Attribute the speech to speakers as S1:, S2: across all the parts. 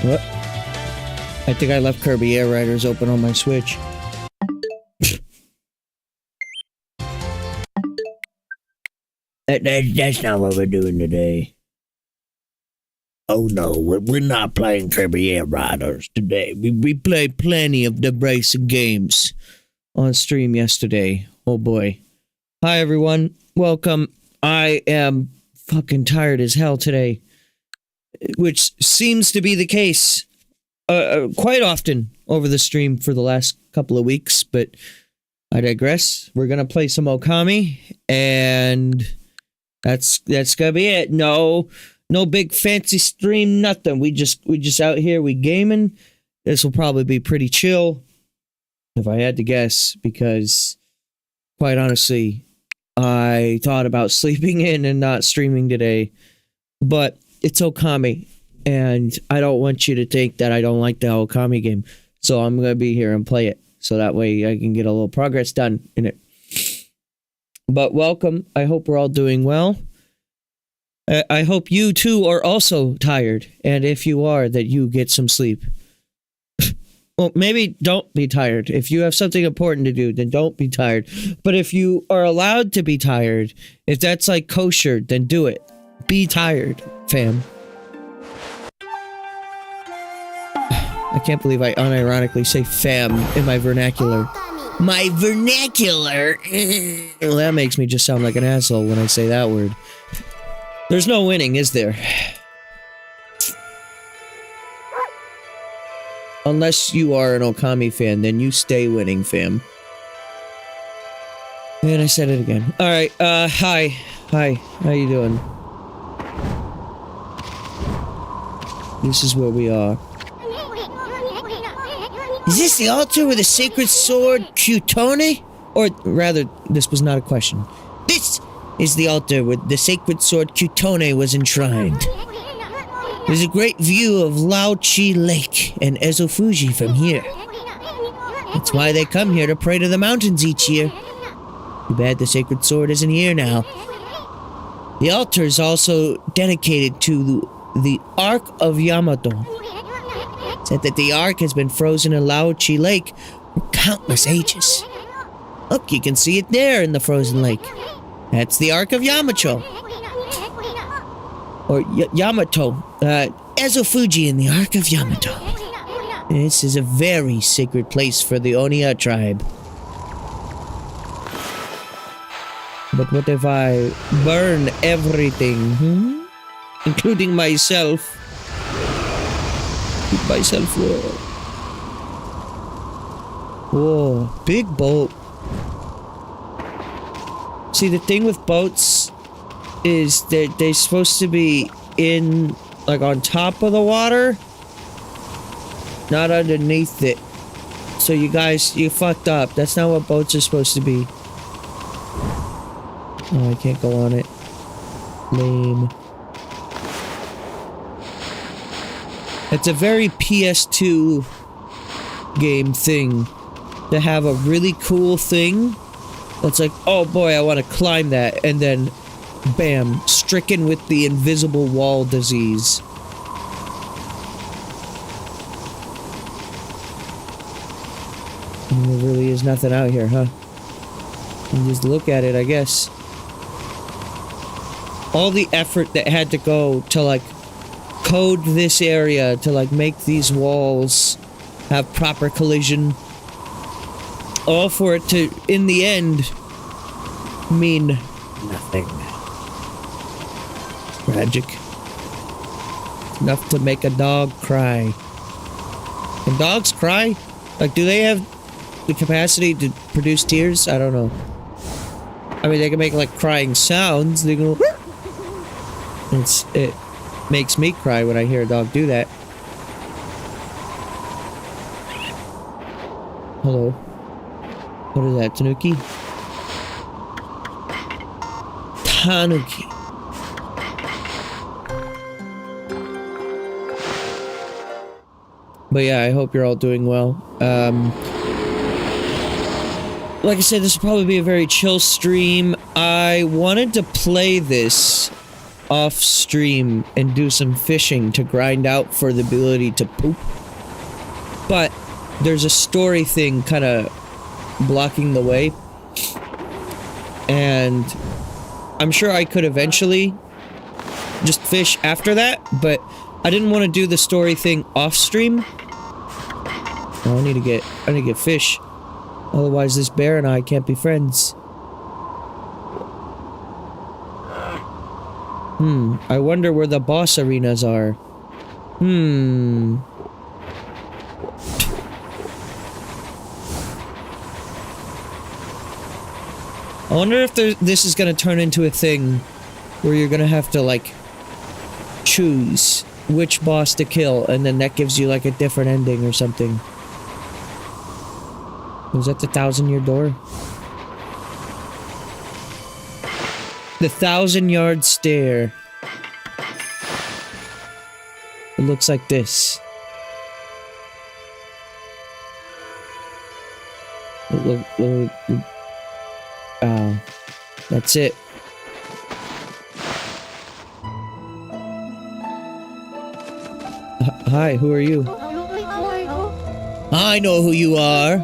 S1: What? I think I left Kirby Air Riders open on my Switch. That's not what we're doing today. Oh no, we're not playing Kirby Air Riders today. We played plenty of the racing games on stream yesterday. Oh boy. Hi everyone, welcome. I am fucking tired as hell today, which seems to be the case quite often over the stream for the last couple of weeks, but I digress. We're gonna play some Okami, and that's gonna be it. No big fancy stream, nothing. We just out here, we gaming. This will probably be pretty chill, if I had to guess, because quite honestly, I thought about sleeping in and not streaming today, but it's Okami, and I don't want you to think that I don't like the Okami game, so I'm gonna be here and play it, so that way I can get a little progress done in it. But welcome, I hope we're all doing well. I hope you too are also tired, and if you are, that you get some sleep. Well, maybe don't be tired. If you have something important to do, then don't be tired. But if you are allowed to be tired, if that's like kosher, then do it. Be tired, fam. I can't believe I unironically say fam in my vernacular. My vernacular! Well, that makes me just sound like an asshole when I say that word. There's no winning, is there? Unless you are an Okami fan, then you stay winning, fam. And I said it again. Alright, hi. Hi, how you doing? This is where we are. Is this the altar with the sacred sword, Kyutone? Or rather, this was not a question. This is the altar where the sacred sword Kyutone was enshrined. There's a great view of Laochi Lake and Ezofuji from here. That's why they come here to pray to the mountains each year. Too bad the sacred sword isn't here now. The altar is also dedicated to the Ark of Yamato. It's said that the Ark has been frozen in Laochi Lake for countless ages. Look, you can see it there in the frozen lake. That's the Ark of Yamato. Or Yamato, Ezofuji in the Ark of Yamato. This is a very sacred place for the Oniya tribe. But what if I burn everything, including myself? Keep myself warm. Whoa, big boat. See, the thing with boats is that they're supposed to be in, like, on top of the water, not underneath it. So you guys, you fucked up. That's not what boats are supposed to be. Oh, I can't go on it. Lame. It's a very PS2 game thing to have a really cool thing that's like, oh boy, I want to climb that, and then bam, stricken with the invisible wall disease. And there really is nothing out here, huh? You just look at it, I guess. All the effort that had to go to, like, code this area, to, like, make these walls have proper collision. All for it to, in the end, mean nothing. Tragic. Enough to make a dog cry. Can dogs cry? Like, do they have the capacity to produce tears? I don't know. I mean, they can make, like, crying sounds. They go... It makes me cry when I hear a dog do that. Hello. What is that, Tanuki? Tanuki. But yeah, I hope you're all doing well. Like I said, this will probably be a very chill stream. I wanted to play this off stream and do some fishing to grind out for the ability to poop. But there's a story thing kind of blocking the way. And I'm sure I could eventually just fish after that, but I didn't want to do the story thing off stream. Oh, I need to get fish. Otherwise this bear and I can't be friends. I wonder where the boss arenas are. I wonder if this is gonna turn into a thing where you're gonna have to, like, choose which boss to kill, and then that gives you, like, a different ending or something. Was that the 1,000-year door? The 1,000-yard stare. It looks like this. Oh, that's it. Hi, who are you? I know who you are.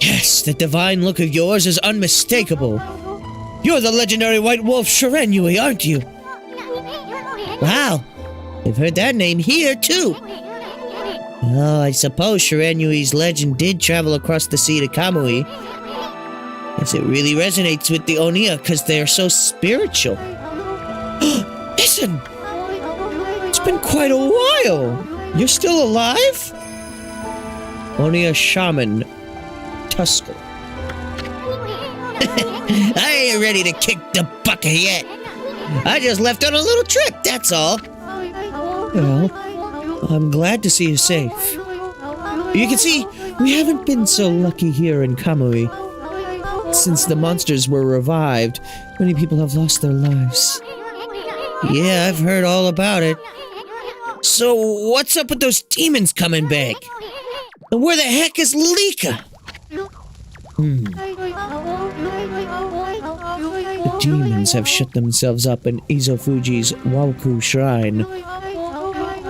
S1: Yes, the divine look of yours is unmistakable. You're the legendary white wolf Shirenui, aren't you? Wow, I've heard that name here, too. Oh, I suppose Shirenui's legend did travel across the sea to Kamui. Yes, it really resonates with the Onia because they are so spiritual. Listen! It's been quite a while. You're still alive? Onia Shaman Tusker. I ain't ready to kick the bucket yet. I just left on a little trip, that's all. Well, I'm glad to see you safe. You can see, we haven't been so lucky here in Kamui. Since the monsters were revived, many people have lost their lives. Yeah, I've heard all about it. So, what's up with those demons coming back? And where the heck is Lika? The demons have shut themselves up in Izofuji's Waoku Shrine.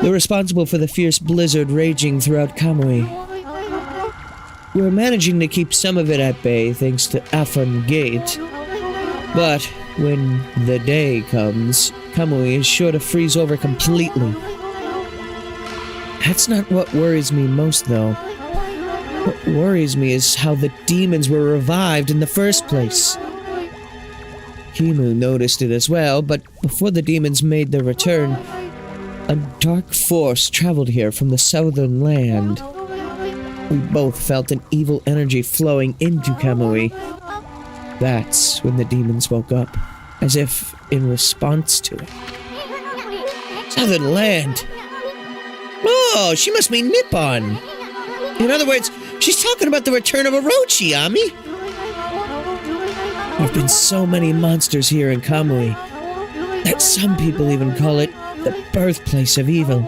S1: They're responsible for the fierce blizzard raging throughout Kamui. We're managing to keep some of it at bay thanks to Afon Gate. But when the day comes, Kamui is sure to freeze over completely. That's not what worries me most, though. What worries me is how the demons were revived in the first place. Kimu noticed it as well, but before the demons made their return, a dark force traveled here from the southern land. We both felt an evil energy flowing into Kamui. That's when the demons woke up, as if in response to it. Southern land? Oh, she must mean Nippon. In other words, she's talking about the return of Orochi, Ami. There have been so many monsters here in Kamui that some people even call it the birthplace of evil.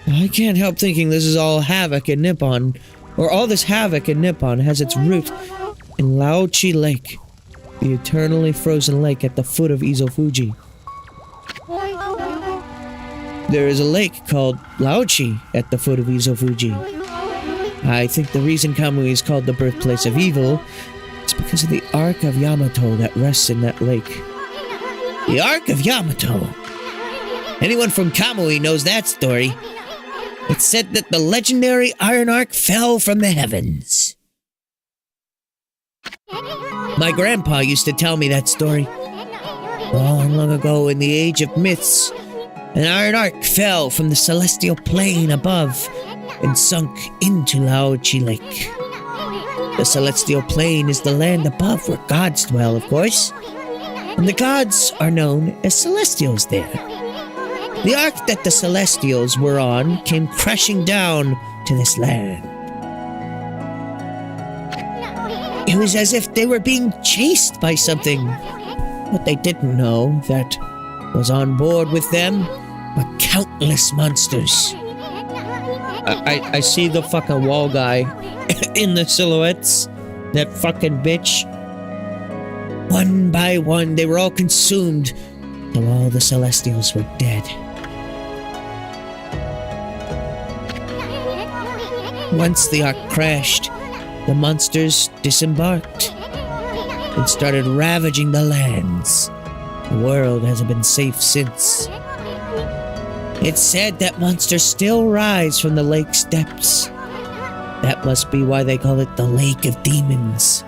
S1: I can't help thinking this is all havoc in Nippon, or all this havoc in Nippon has its root in Laochi Lake, the eternally frozen lake at the foot of Izofuji. There is a lake called Laochi at the foot of Izofuji. I think the reason Kamui is called the birthplace of evil is because of the Ark of Yamato that rests in that lake. The Ark of Yamato? Anyone from Kamui knows that story. It's said that the legendary Iron Ark fell from the heavens. My grandpa used to tell me that story. Long ago in the age of myths, an iron ark fell from the celestial plane above and sunk into Laochi Lake. The celestial plane is the land above where gods dwell, of course. And the gods are known as celestials there. The ark that the celestials were on came crashing down to this land. It was as if they were being chased by something. But they didn't know that was on board with them were countless monsters. I see the fucking wall guy in the silhouettes. That fucking bitch. One by one, they were all consumed till all the Celestials were dead. Once the Ark crashed, the monsters disembarked and started ravaging the lands. The world hasn't been safe since. It's said that monsters still rise from the lake's depths. That must be why they call it the Lake of Demons.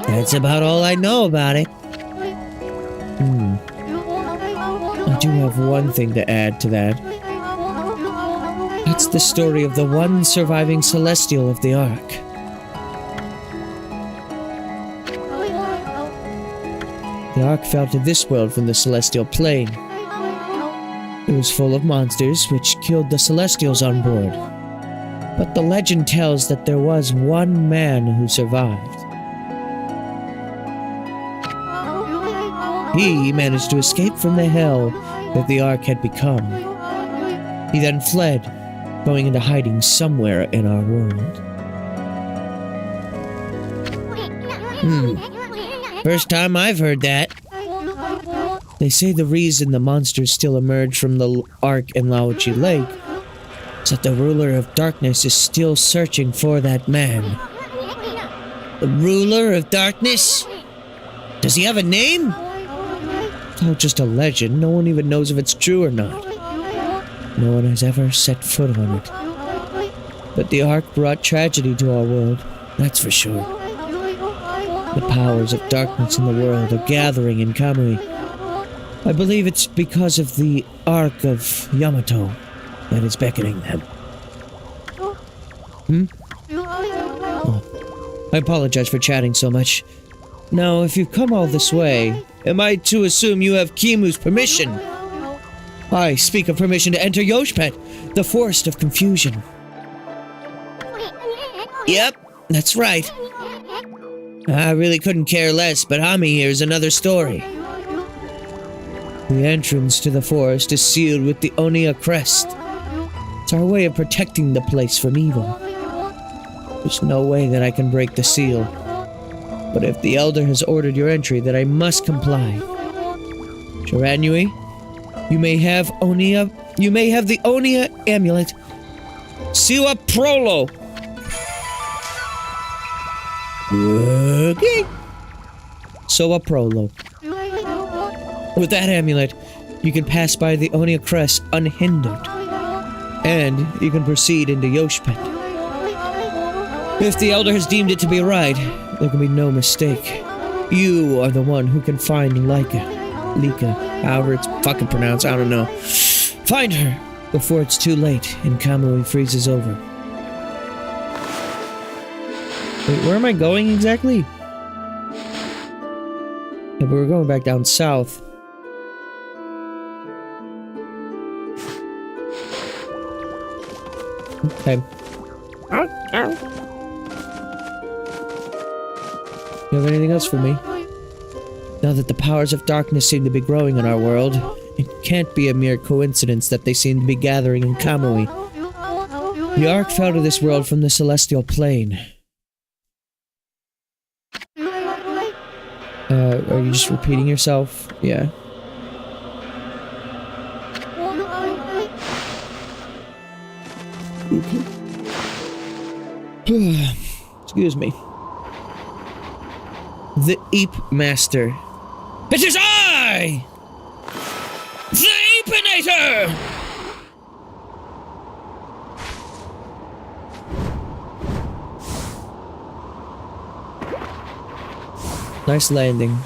S1: That's about all I know about it. I do have one thing to add to that. It's the story of the one surviving Celestial of the Ark. The Ark fell to this world from the Celestial Plane. It was full of monsters which killed the Celestials on board. But the legend tells that there was one man who survived. He managed to escape from the hell that the Ark had become. He then fled, going into hiding somewhere in our world. First time I've heard that. They say the reason the monsters still emerge from the Ark in Laochi Lake is that the ruler of darkness is still searching for that man. The ruler of darkness? Does he have a name? Oh, just a legend. No one even knows if it's true or not. No one has ever set foot on it. But the Ark brought tragedy to our world, that's for sure. The powers of darkness in the world are gathering in Kamui. I believe it's because of the Ark of Yamato that is beckoning them. Oh, I apologize for chatting so much. Now, if you've come all this way, am I to assume you have Kimu's permission? I speak of permission to enter Yoshpet, the Forest of Confusion. Yep, that's right. I really couldn't care less, but Ami here is another story. The entrance to the forest is sealed with the Onia crest. It's our way of protecting the place from evil. There's no way that I can break the seal. But if the Elder has ordered your entry, then I must comply. Shiranui, you may have the Onia amulet. Siwa Prolo. Okay. Soa Prolo. With that amulet, you can pass by the Onia crest unhindered. And you can proceed into Yoshpet. If the Elder has deemed it to be right, there can be no mistake. You are the one who can find Lika, however it's fucking pronounced, I don't know. Find her before it's too late and Kamui freezes over. Wait, where am I going exactly? Yeah, we're going back down south. Okay. You have anything else for me? Now that the powers of darkness seem to be growing in our world, it can't be a mere coincidence that they seem to be gathering in Kamui. The Ark fell to this world from the celestial plane. Are you just repeating yourself? Yeah. Excuse me. The Ape Master. It is I! The Apinator! Nice landing.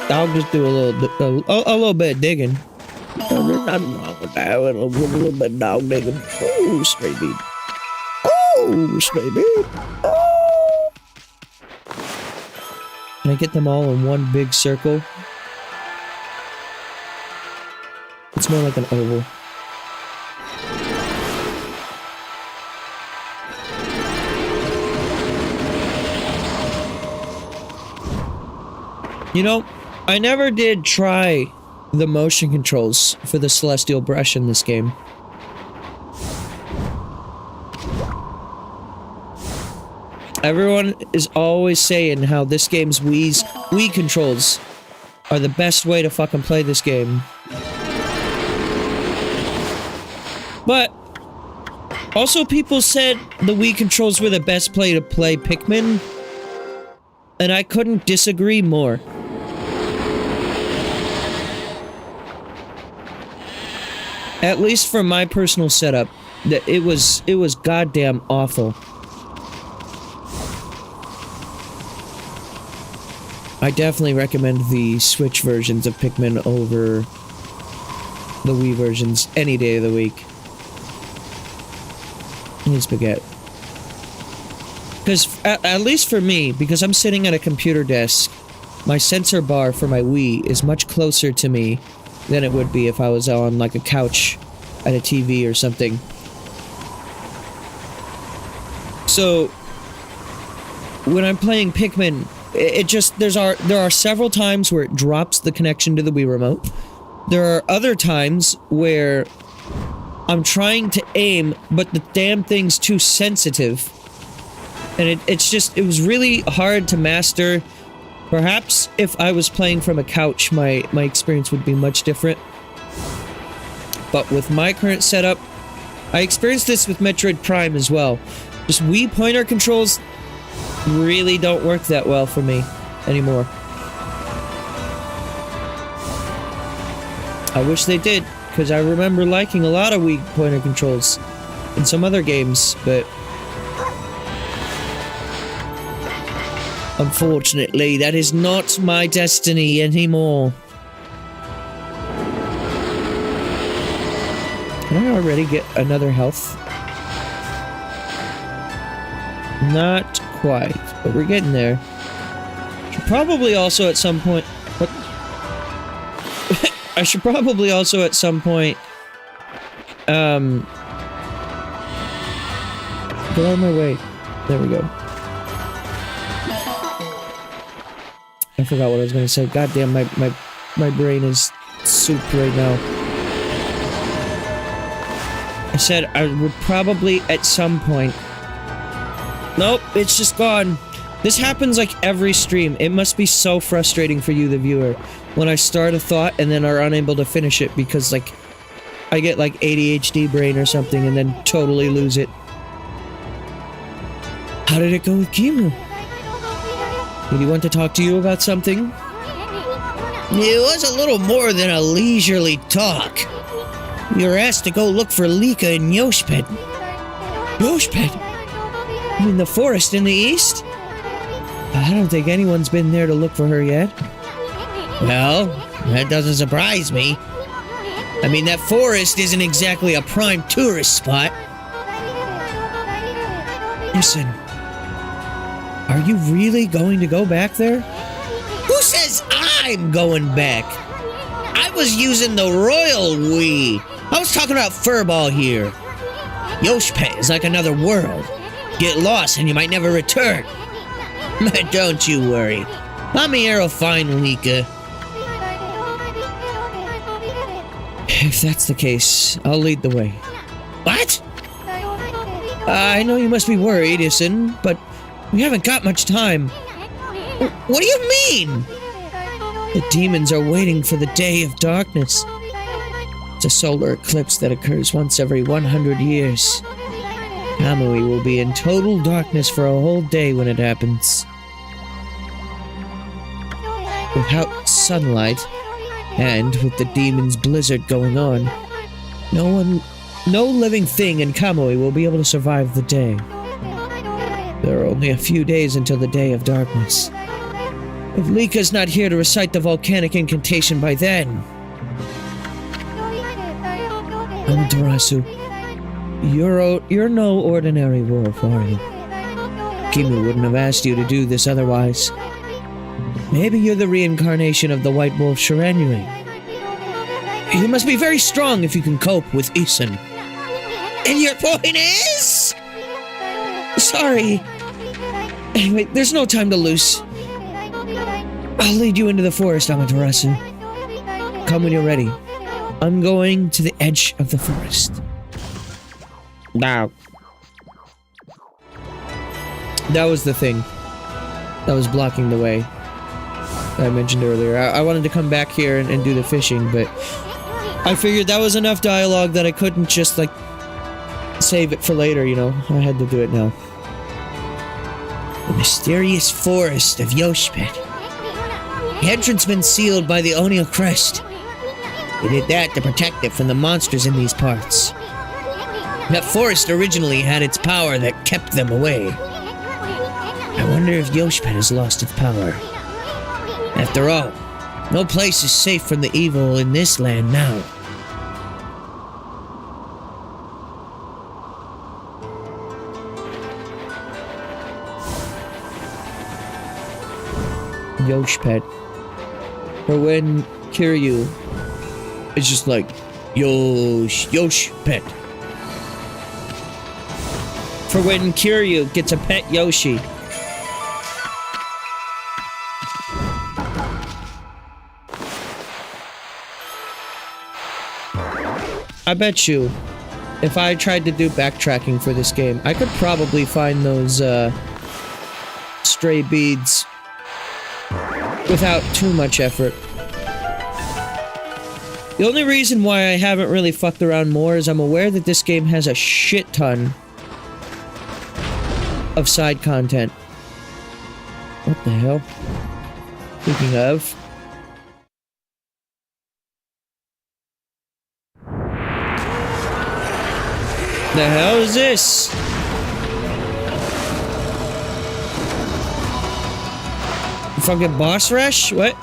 S1: I'll just do a little bit of digging. There's nothing wrong with that. A little bit of dog digging. Oh, stray bead. Oh, stray bead. Oh. Can I get them all in one big circle? It's more like an oval. You know, I never did try the motion controls for the Celestial Brush in this game. Everyone is always saying how this game's Wii controls are the best way to fucking play this game. But also people said the Wii controls were the best way to play Pikmin, and I couldn't disagree more. At least for my personal setup, that it was goddamn awful. I definitely recommend the Switch versions of Pikmin over the Wii versions any day of the week. And spaghetti. Because, at least for me, because I'm sitting at a computer desk, my sensor bar for my Wii is much closer to me than it would be if I was on, like, a couch at a TV or something. So, when I'm playing Pikmin, it just, there are several times where it drops the connection to the Wii remote. There are other times where I'm trying to aim, but the damn thing's too sensitive. And it was really hard to master. Perhaps if I was playing from a couch, my experience would be much different. But with my current setup, I experienced this with Metroid Prime as well. Just Wii pointer controls really don't work that well for me anymore. I wish they did, because I remember liking a lot of Wii pointer controls in some other games, but unfortunately, that is not my destiny anymore. Can I already get another health? Not quite, but we're getting there. Should probably also at some point... What? I should probably also at some point... Get out of my way. There we go. I forgot what I was gonna say. God damn, my brain is soup right now. I said I would probably at some point... Nope, it's just gone. This happens like every stream. It must be so frustrating for you, the viewer, when I start a thought and then are unable to finish it because, like, I get, like, ADHD brain or something and then totally lose it. How did it go with Kimu? Did he want to talk to you about something? It was a little more than a leisurely talk. You were asked to go look for Lika in Yoshped. Yoshped? You mean the forest in the east? I don't think anyone's been there to look for her yet. Well, that doesn't surprise me. I mean, that forest isn't exactly a prime tourist spot. Listen, are you really going to go back there? Who says I'm going back? I was using the royal Wii. I was talking about Furball here. Yoshpet is like another world. Get lost and you might never return. But don't you worry. Mamiero will find Lika. If that's the case, I'll lead the way. What? I know you must be worried, Isin, but we haven't got much time. What do you mean? The demons are waiting for the day of darkness. It's a solar eclipse that occurs once every 100 years. Kamui will be in total darkness for a whole day when it happens. Without sunlight, and with the demon's blizzard going on, no living thing in Kamui will be able to survive the day. There are only a few days until the day of darkness. If Lika's not here to recite the volcanic incantation by then... Amaterasu, you're no ordinary wolf, are you? Kimu wouldn't have asked you to do this otherwise. Maybe you're the reincarnation of the white wolf Shiranui. You must be very strong if you can cope with Isin. And your point is? Sorry. Anyway, there's no time to lose. I'll lead you into the forest, Amaterasu. Come when you're ready. I'm going to the edge of the forest. Now. That was the thing that was blocking the way that I mentioned earlier. I wanted to come back here and do the fishing, but I figured that was enough dialogue that I couldn't just, like, save it for later, you know? I had to do it now. The mysterious forest of Yoshpet. The entrance been sealed by the O'Neill Crest. They did that to protect it from the monsters in these parts. That forest originally had its power that kept them away. I wonder if Yoshpet has lost its power. After all, no place is safe from the evil in this land now. Yoshpet. Or when Kiryu is just like, Yoshpet. For when Kiryu gets a pet Yoshi. I bet you, if I tried to do backtracking for this game, I could probably find those, stray beads without too much effort. The only reason why I haven't really fucked around more is I'm aware that this game has a shit ton of side content. What the hell? Speaking of... The hell is this? Fucking boss rush? What?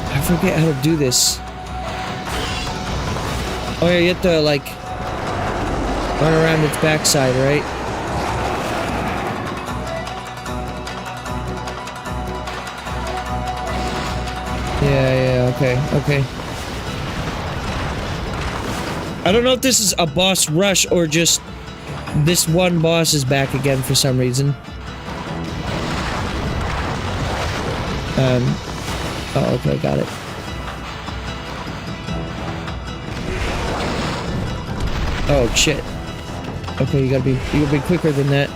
S1: I forget how to do this. Oh yeah, you have to, like, run around its backside, right? Yeah, okay. I don't know if this is a boss rush or just this one boss is back again for some reason. Oh, okay, got it. Oh, shit. Okay, you gotta be quicker than that.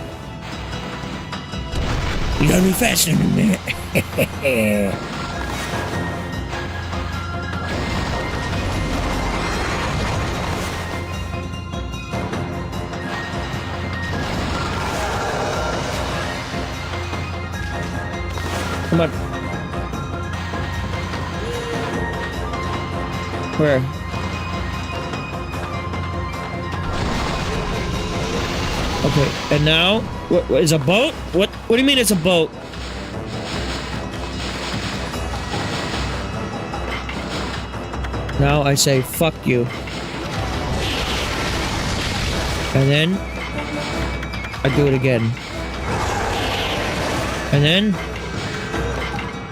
S1: You gotta be faster than that. Come on. Where? Okay, and now? What is a boat? What do you mean it's a boat? Now I say, fuck you. And then... I do it again. And then...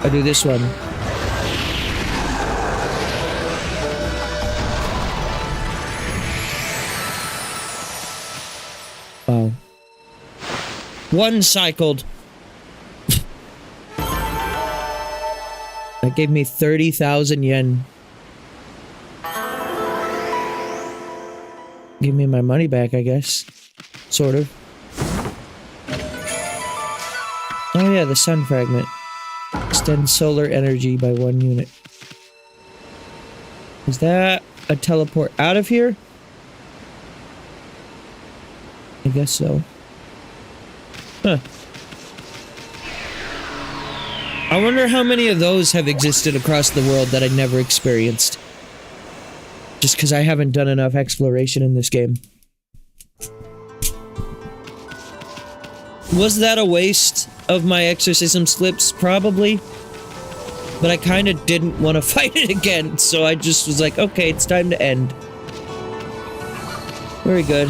S1: I do this one. Oh. One cycled. That gave me 30,000 yen. Give me my money back, I guess. Sort of. Oh yeah, the sun fragment. Extend solar energy by 1 unit. Is that a teleport out of here? I guess so. Huh. I wonder how many of those have existed across the world that I never experienced. Just because I haven't done enough exploration in this game. Was that a waste of my exorcism slips? Probably. But I kind of didn't want to fight it again, so I just was like, okay, it's time to end. Very good.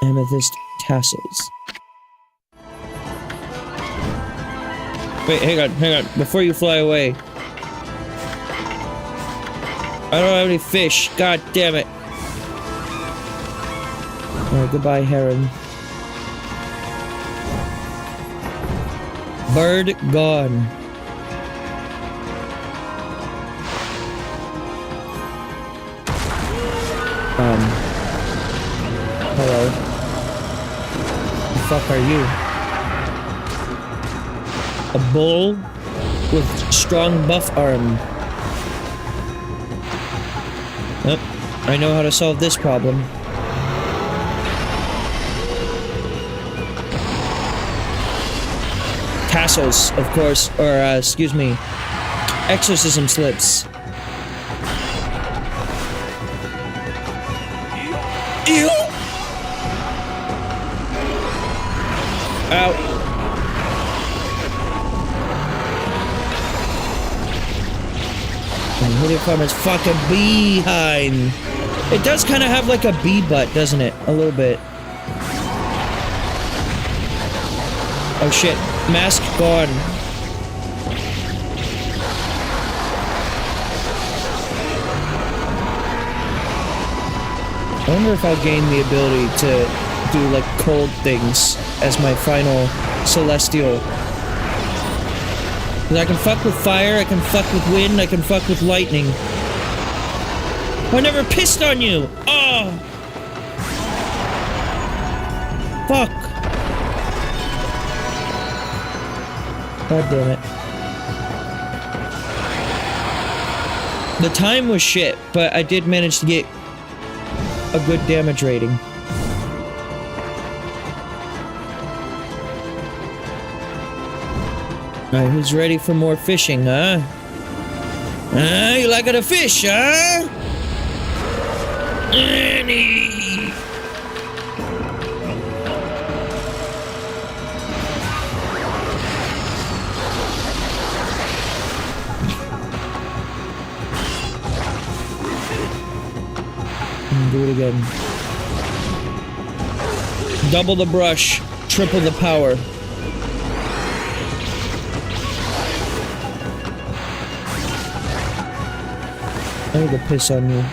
S1: Amethyst tassels. Wait, hang on. Before you fly away. I don't have any fish. God damn it. Alright, goodbye, heron. Bird gone. Hello. The fuck are you? A bull with strong buff arm. Oh, I know how to solve this problem. Tassels, of course, or excuse me, exorcism slips. Ew! Ow. And hit it from its fucking behind. It does kind of have like a bee butt, doesn't it? A little bit. Oh shit. Mask gone. I wonder if I'll gain the ability to do like cold things as my final celestial. Because I can fuck with fire, I can fuck with wind, I can fuck with lightning. I never pissed on you! Oh! Fuck! God damn it. The time was shit, but I did manage to get a good damage rating. Alright, who's ready for more fishing, huh? You like to fish, huh? Annie! Do it again. Double the brush, triple the power. I need to piss on you.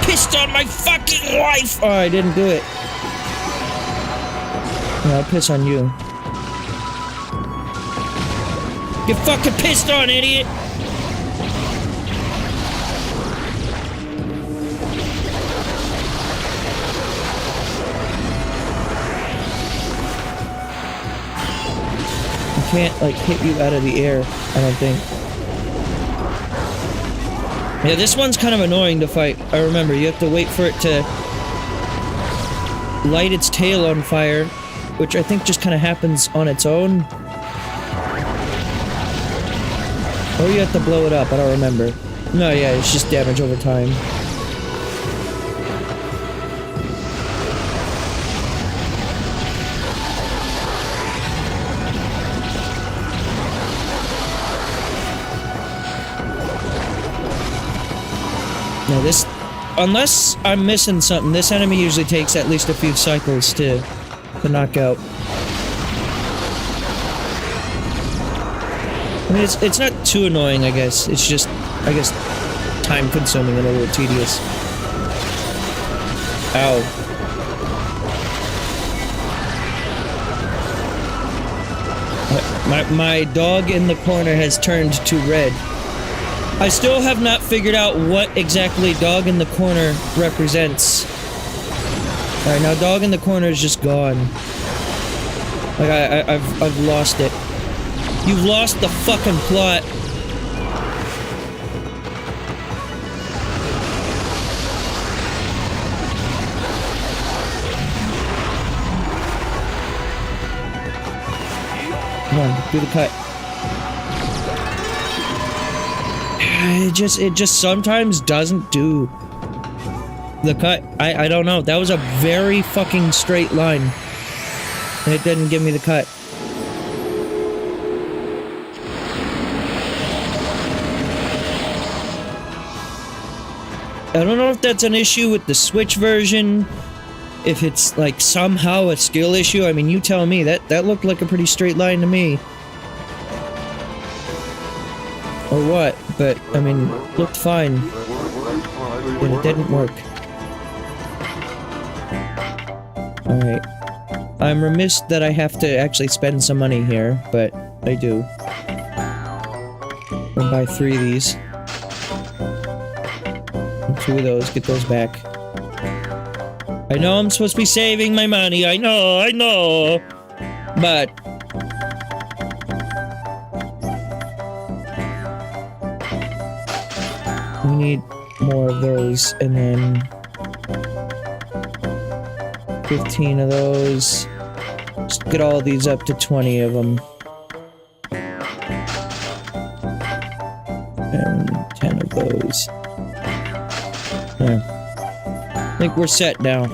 S1: Pissed on my fucking wife! Oh, I didn't do it. Yeah, I'll piss on you. Get fucking pissed on, idiot! Can't like hit you out of the air, I don't think. Yeah, this one's kind of annoying to fight. I remember you have to wait for it to light its tail on fire, which I think just kind of happens on its own. Or you have to blow it up, I don't remember. No, yeah, it's just damage over time. Now this, unless I'm missing something, this enemy usually takes at least a few cycles to knock out. I mean, it's not too annoying, I guess. It's just, I guess, time-consuming and a little tedious. Ow. My dog in the corner has turned to red. I still have not figured out what exactly dog in the corner represents. Alright, now dog in the corner is just gone. Like, I've lost it. You've lost the fucking plot. Come on, do the cut. It just sometimes doesn't do the cut. I don't know. That was a very fucking straight line. And it didn't give me the cut. I don't know if that's an issue with the Switch version. If it's like somehow a skill issue. I mean, you tell me. That looked like a pretty straight line to me. Or what, but, I mean, looked fine. And it didn't work. Alright. I'm remiss that I have to actually spend some money here, but I do. I'll buy 3 of these. Let's 2 of those. Get those back. I know I'm supposed to be saving my money. I know. But... we need more of those, and then... 15 of those. Just get all these up to 20 of them. And 10 of those. Yeah. I think we're set now.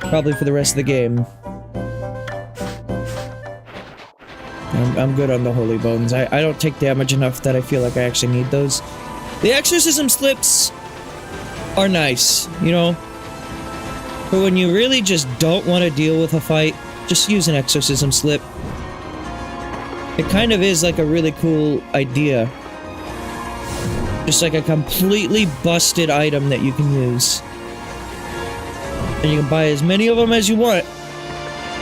S1: Probably for the rest of the game. I'm good on the holy bones. I don't take damage enough that I feel like I actually need those. The exorcism slips are nice, you know? But when you really just don't want to deal with a fight, just use an exorcism slip. It kind of is like a really cool idea. Just like a completely busted item that you can use. And you can buy as many of them as you want.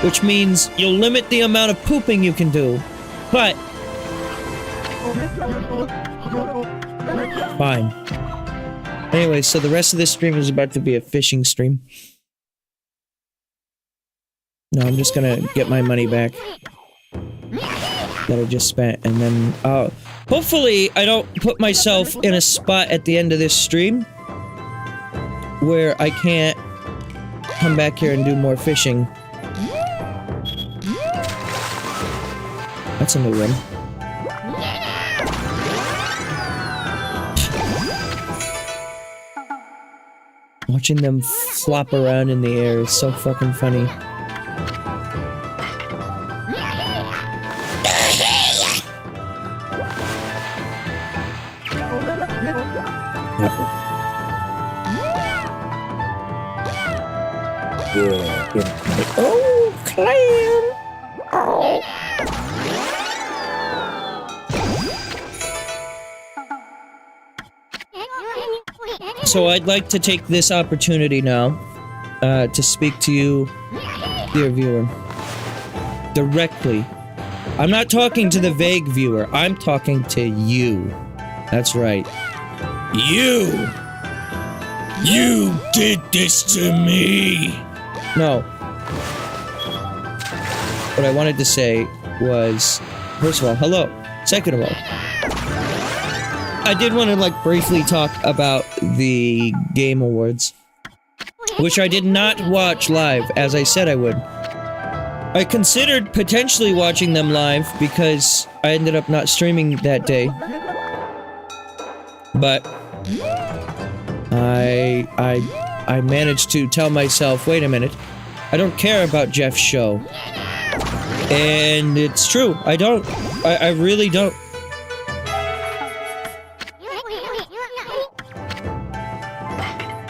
S1: Which means you'll limit the amount of pooping you can do. But... fine. Anyway, so the rest of this stream is about to be a fishing stream. No, I'm just gonna get my money back. That I just spent, and then, hopefully I don't put myself in a spot at the end of this stream where I can't come back here and do more fishing. That's a new one. Watching them flop around in the air is so fucking funny. Oh, clam! Oh. So I'd like to take this opportunity now to speak to you, dear viewer, directly. I'm not talking to the vague viewer, I'm talking to you. That's right. You! You did this to me! No. What I wanted to say was, first of all, hello. Second of all, I did want to, like, briefly talk about the Game Awards, which I did not watch live, as I said I would. I considered potentially watching them live, because I ended up not streaming that day. But... I managed to tell myself, wait a minute, I don't care about Jeff's show. And it's true, I don't. I really don't.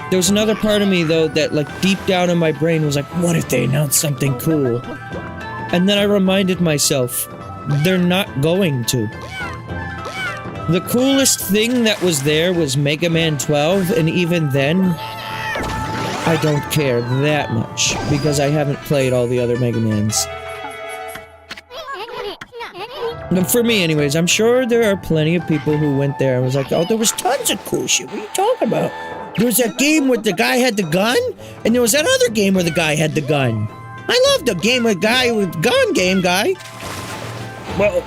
S1: There was another part of me, though, that, like, deep down in my brain was like, what if they announced something cool? And then I reminded myself, they're not going to. The coolest thing that was there was Mega Man 12, and even then, I don't care that much, because I haven't played all the other Mega Mans. For me, anyways, I'm sure there are plenty of people who went there and was like, oh, there was tons of cool shit, what are you talking about? There was that game where the guy had the gun, and there was that other game where the guy had the gun. I love the game with guy with gun game guy. Well,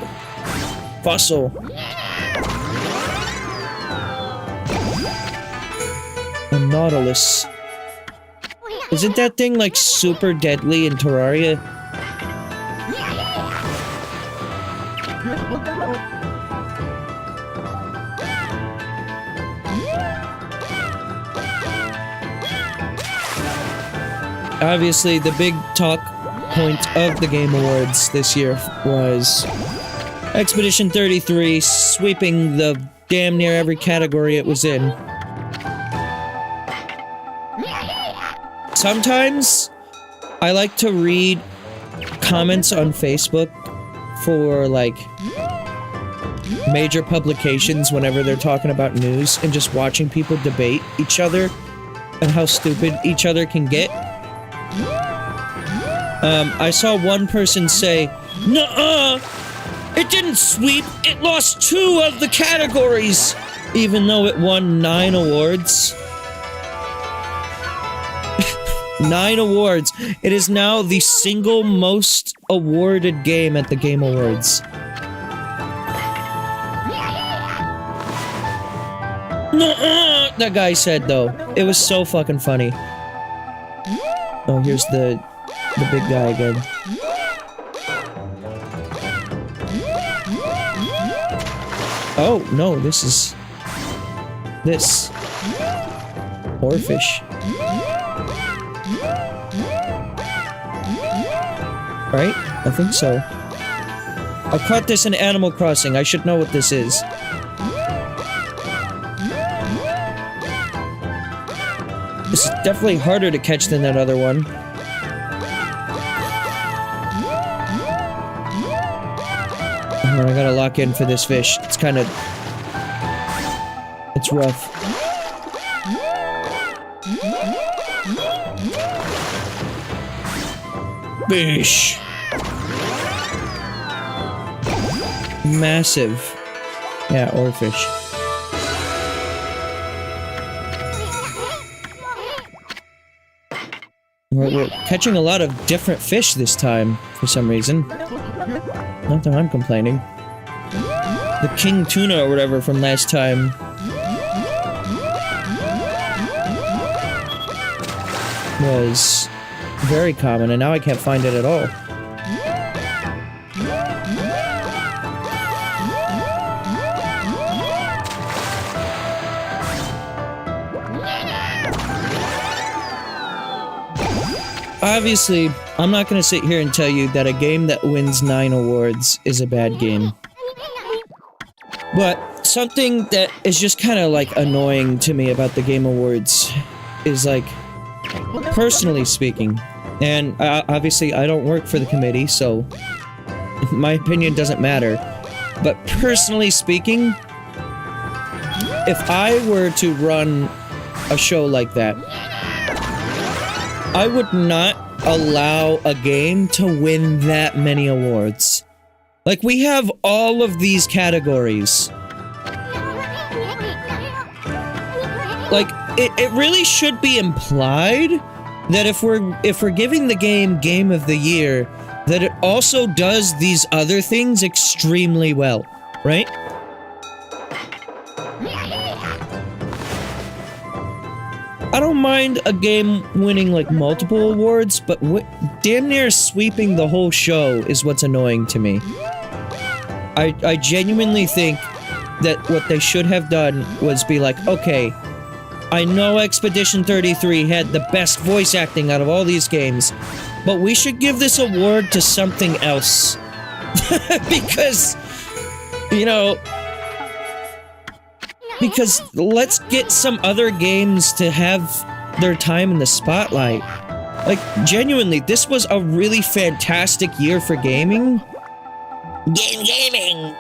S1: Fossil. A Nautilus. Isn't that thing, like, super deadly in Terraria? Obviously, the big talk point of the Game Awards this year was Expedition 33 sweeping the damn near every category it was in. Sometimes, I like to read comments on Facebook for, like, major publications whenever they're talking about news, and just watching people debate each other and how stupid each other can get. I saw one person say, "Nuh-uh! It didn't sweep, it lost 2 of the categories!" Even though it won 9 awards. 9 awards. It is now the single most awarded game at the Game Awards. That guy said, though. It was so fucking funny. Oh, here's the big guy again. Oh, no, this is... This. Oarfish. Right? I think so. I caught this in Animal Crossing. I should know what this is. This is definitely harder to catch than that other one. I gotta lock in for this fish. It's kind of... It's rough. Fish! Massive. Yeah, oarfish. We're catching a lot of different fish this time, for some reason. Not that I'm complaining. The king tuna or whatever from last time. Was very common, and now I can't find it at all. Obviously, I'm not going to sit here and tell you that a game that wins 9 awards is a bad game. But something that is just kind of like annoying to me about the Game Awards is like, personally speaking, and obviously I don't work for the committee, so my opinion doesn't matter, but personally speaking, if I were to run a show like that, I would not allow a game to win that many awards. Like, we have all of these categories. Like, it really should be implied that if we're giving the game of the Year, that it also does these other things extremely well, right? I don't mind a game winning, like, multiple awards, but damn near sweeping the whole show is what's annoying to me. I genuinely think that what they should have done was be like, okay, I know Expedition 33 had the best voice acting out of all these games, but we should give this award to something else. Because, you know... Because let's get some other games to have their time in the spotlight. Like, genuinely, this was a really fantastic year for gaming. Gaming!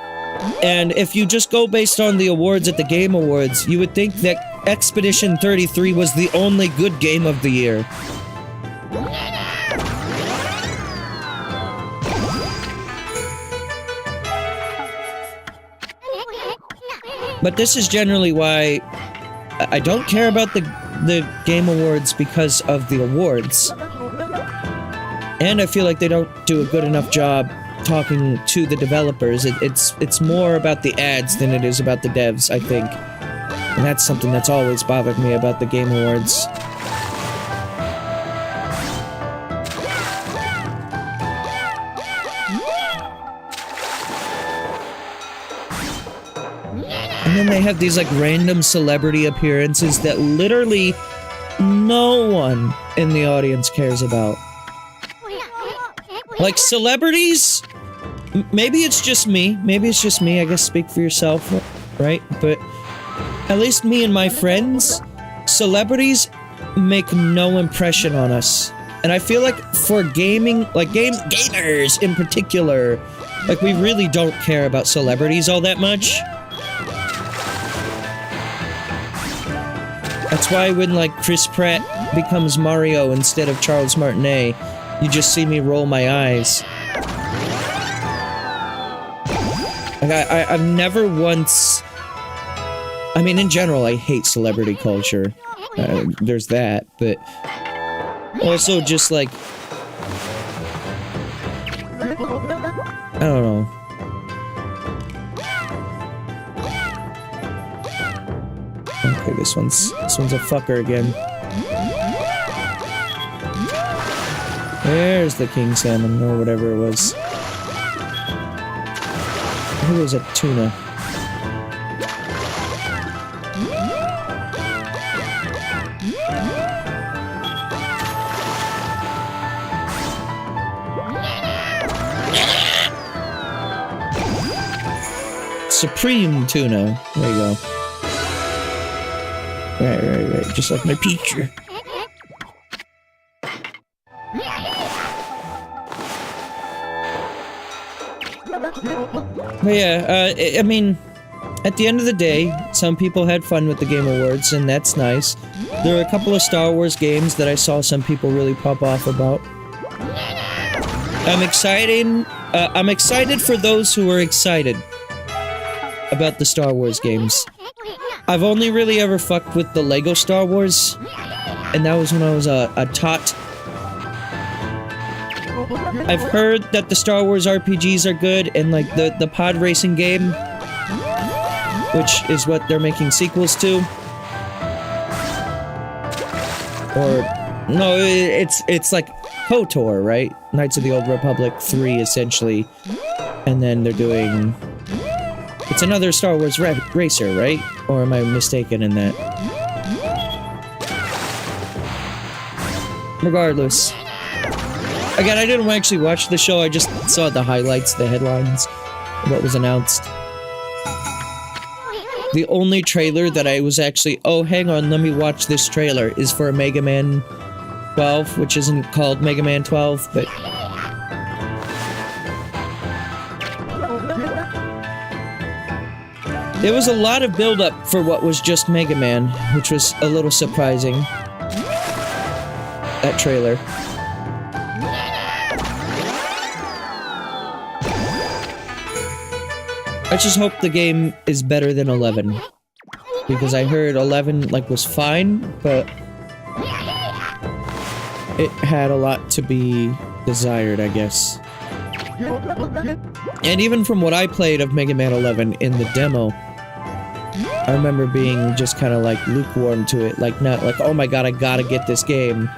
S1: And if you just go based on the awards at the Game Awards, you would think that Expedition 33 was the only good game of the year. But this is generally why I don't care about the Game Awards because of the awards. And I feel like they don't do a good enough job talking to the developers. It's more about the ads than it is about the devs, I think. And that's something that's always bothered me about the Game Awards. And then they have these, like, random celebrity appearances that literally no one in the audience cares about. Like, celebrities? Maybe it's just me. Maybe it's just me. I guess speak for yourself, right? But at least me and my friends, celebrities make no impression on us. And I feel like for gaming, like gamers in particular, like, we really don't care about celebrities all that much. That's why when, like, Chris Pratt becomes Mario instead of Charles Martinet, you just see me roll my eyes. Like, I've never once... I mean, in general, I hate celebrity culture. There's that, but... Also, just like... I don't know. Okay, this one's a fucker again. There's the king salmon, or whatever it was. I think it was a tuna. Supreme tuna. There you go. Right. Just like my picture. But yeah, I mean, at the end of the day, some people had fun with the Game Awards, and that's nice. There were a couple of Star Wars games that I saw some people really pop off about. I'm excited for those who are excited about the Star Wars games. I've only really ever fucked with the Lego Star Wars, and that was when I was a tot. I've heard that the Star Wars RPGs are good, and like the pod racing game, which is what they're making sequels to. Or no, it's like KOTOR, right? Knights of the Old Republic 3 essentially, and then they're doing. It's another Star Wars racer, right? Or am I mistaken in that? Regardless. Again, I didn't actually watch the show, I just saw the highlights, the headlines, what was announced. The only trailer that I was actually, oh, hang on, let me watch this trailer, is for Mega Man 12, which isn't called Mega Man 12, but... There was a lot of build-up for what was just Mega Man, which was a little surprising. That trailer. I just hope the game is better than 11. Because I heard 11, like, was fine, but... it had a lot to be desired, I guess. And even from what I played of Mega Man 11 in the demo, I remember being just kind of like lukewarm to it, like not like, oh my god, I gotta get this game.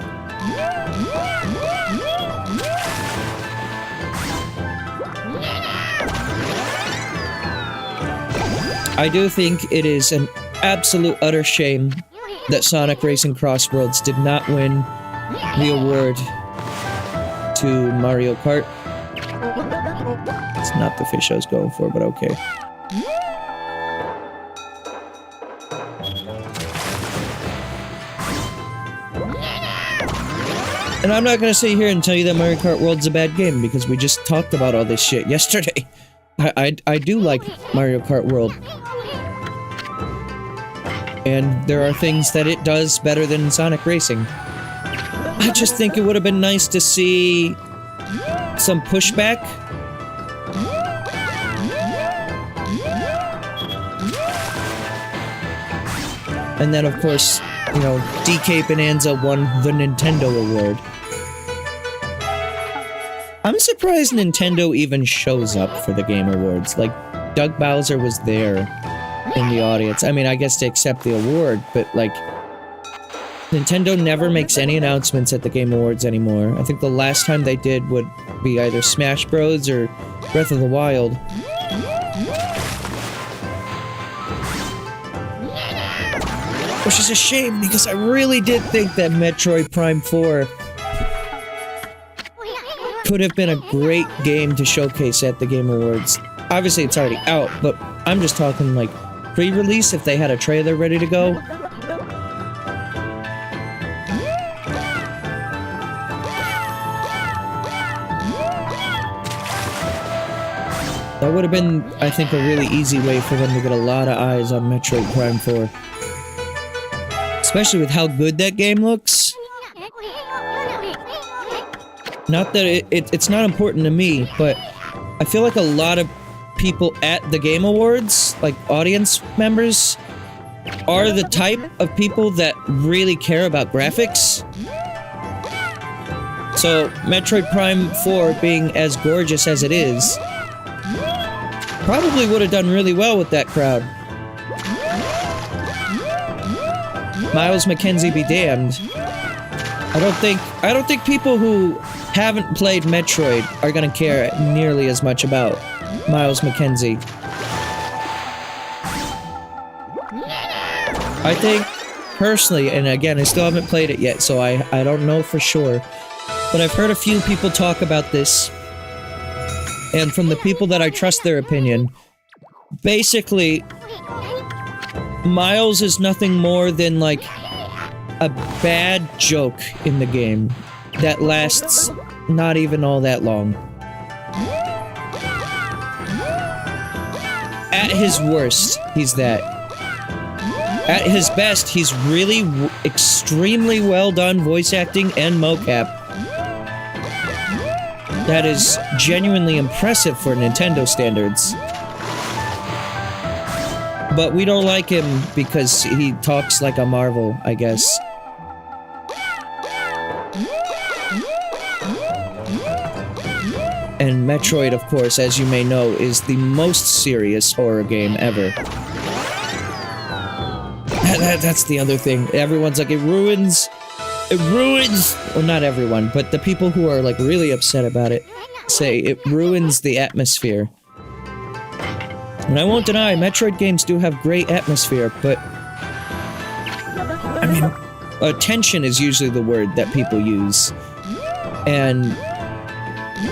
S1: I do think it is an absolute utter shame that Sonic Racing Cross Worlds did not win the award to Mario Kart. It's not the fish I was going for, but okay. And I'm not gonna sit here and tell you that Mario Kart World's a bad game, because we just talked about all this shit yesterday. I do like Mario Kart World. And there are things that it does better than Sonic Racing. I just think it would have been nice to see some pushback. And then, of course, you know, DK Bonanza won the Nintendo Award. I'm surprised Nintendo even shows up for the Game Awards. Like, Doug Bowser was there in the audience. I mean, I guess to accept the award, but, like, Nintendo never makes any announcements at the Game Awards anymore. I think the last time they did would be either Smash Bros. Or Breath of the Wild. Which is a shame, because I really did think that Metroid Prime 4 could have been a great game to showcase at the Game Awards. Obviously, it's already out, but I'm just talking, like, pre-release, if they had a trailer ready to go. That would have been, I think, a really easy way for them to get a lot of eyes on Metroid Prime 4. Especially with how good that game looks. Not that it's not important to me, but I feel like a lot of people at the Game Awards, like audience members, are the type of people that really care about graphics. So, Metroid Prime 4 being as gorgeous as it is, probably would have done really well with that crowd. Miles McKenzie be damned. I don't think people who haven't played Metroid are gonna care nearly as much about Miles McKenzie. I think, personally, and again, I still haven't played it yet, so I don't know for sure, but I've heard a few people talk about this, and from the people that I trust their opinion, basically, Miles is nothing more than, like, a bad joke in the game that lasts not even all that long. At his worst, he's that. At his best, he's really extremely well done voice acting and mocap. That is genuinely impressive for Nintendo standards. But we don't like him because he talks like a Marvel, I guess. And Metroid, of course, as you may know, is the most serious horror game ever. That's the other thing. Everyone's like, it ruins... Well, not everyone, but the people who are, like, really upset about it say it ruins the atmosphere. And I won't deny, Metroid games do have great atmosphere, but... I mean, tension is usually the word that people use. And...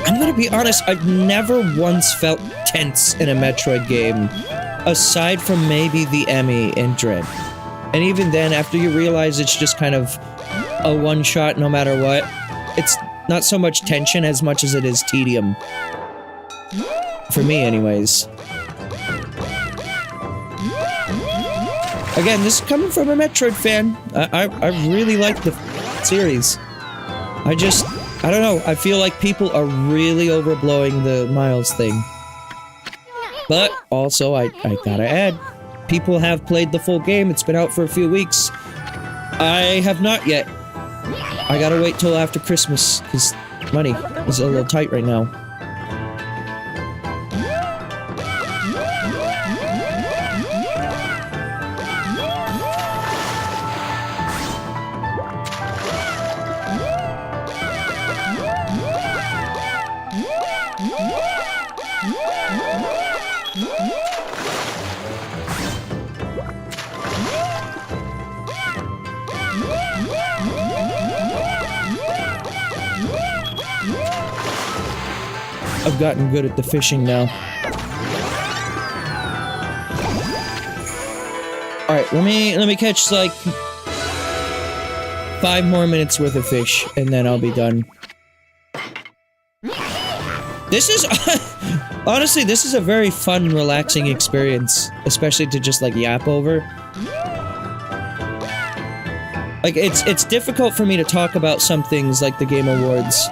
S1: I'm gonna be honest, I've never once felt tense in a Metroid game, aside from maybe the Emmy and Dread. And even then, after you realize it's just kind of a one-shot no matter what, it's not so much tension as much as it is tedium. For me, anyways. Again, this is coming from a Metroid fan. I really like the series. I don't know, I feel like people are really overblowing the Miles thing. But, also, I gotta add, people have played the full game, it's been out for a few weeks. I have not yet. I gotta wait till after Christmas, because money is a little tight right now. I've gotten good at the fishing now. Alright, let me catch like 5 more minutes worth of fish, and then I'll be done. This is... honestly, this is a very fun, relaxing experience. Especially to just, like, yap over. Like, it's difficult for me to talk about some things like the Game Awards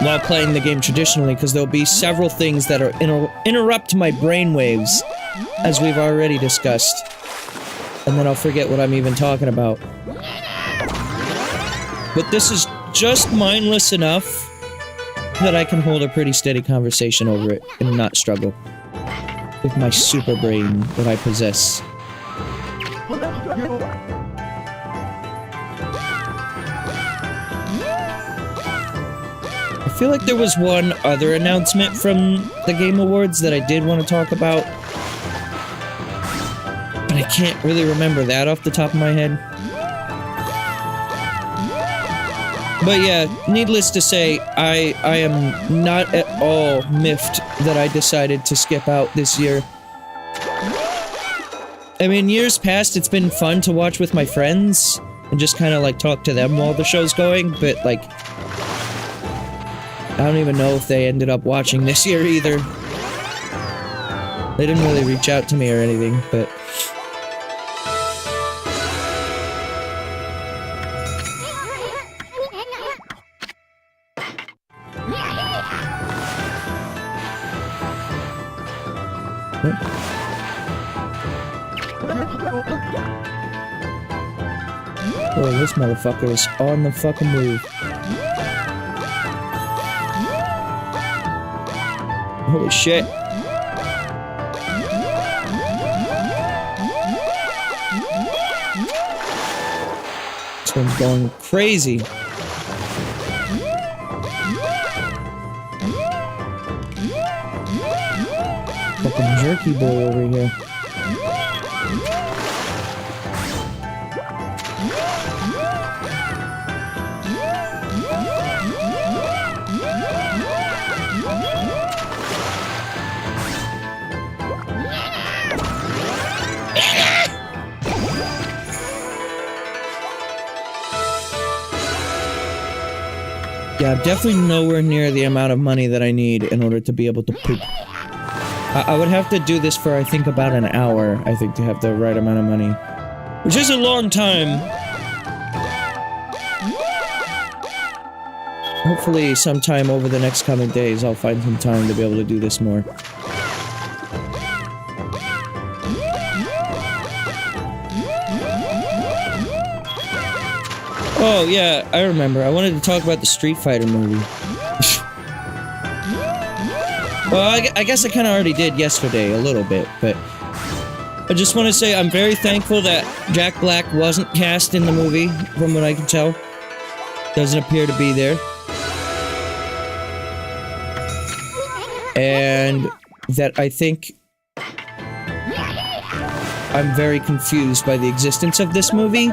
S1: while playing the game traditionally, because there'll be several things that are interrupt my brainwaves, as we've already discussed. And then I'll forget what I'm even talking about. But this is just mindless enough that I can hold a pretty steady conversation over it and not struggle with my super brain that I possess. I feel like there was one other announcement from the Game Awards that I did want to talk about, but I can't really remember that off the top of my head. But yeah, needless to say, I am not at all miffed that I decided to skip out this year. I mean, years past, it's been fun to watch with my friends and just kind of like talk to them while the show's going, but like, I don't even know if they ended up watching this year either. They didn't really reach out to me or anything, but... Oh, this motherfucker is on the fucking move. Holy shit. This one's going crazy. Fucking jerky boy over here. Yeah, I'm definitely nowhere near the amount of money that I need in order to be able to poop. I would have to do this for, I think, about an hour, I think, to have the right amount of money. Which is a long time. Hopefully, sometime over the next coming days, I'll find some time to be able to do this more. Oh, yeah, I remember. I wanted to talk about the Street Fighter movie. Well, I guess I kind of already did yesterday, a little bit, but... I just want to say I'm very thankful that Jack Black wasn't cast in the movie, from what I can tell. Doesn't appear to be there. And that I think... I'm very confused by the existence of this movie,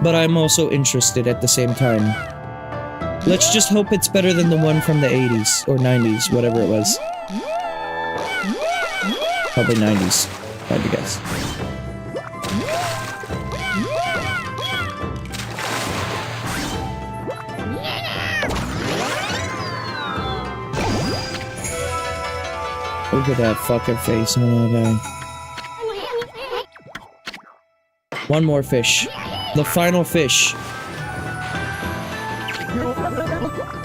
S1: but I'm also interested at the same time. Let's just hope it's better than the one from the 80s, or 90s, whatever it was. Probably 90s, if I had to guess. Look at that fucking face on that guy. One more fish. The final fish.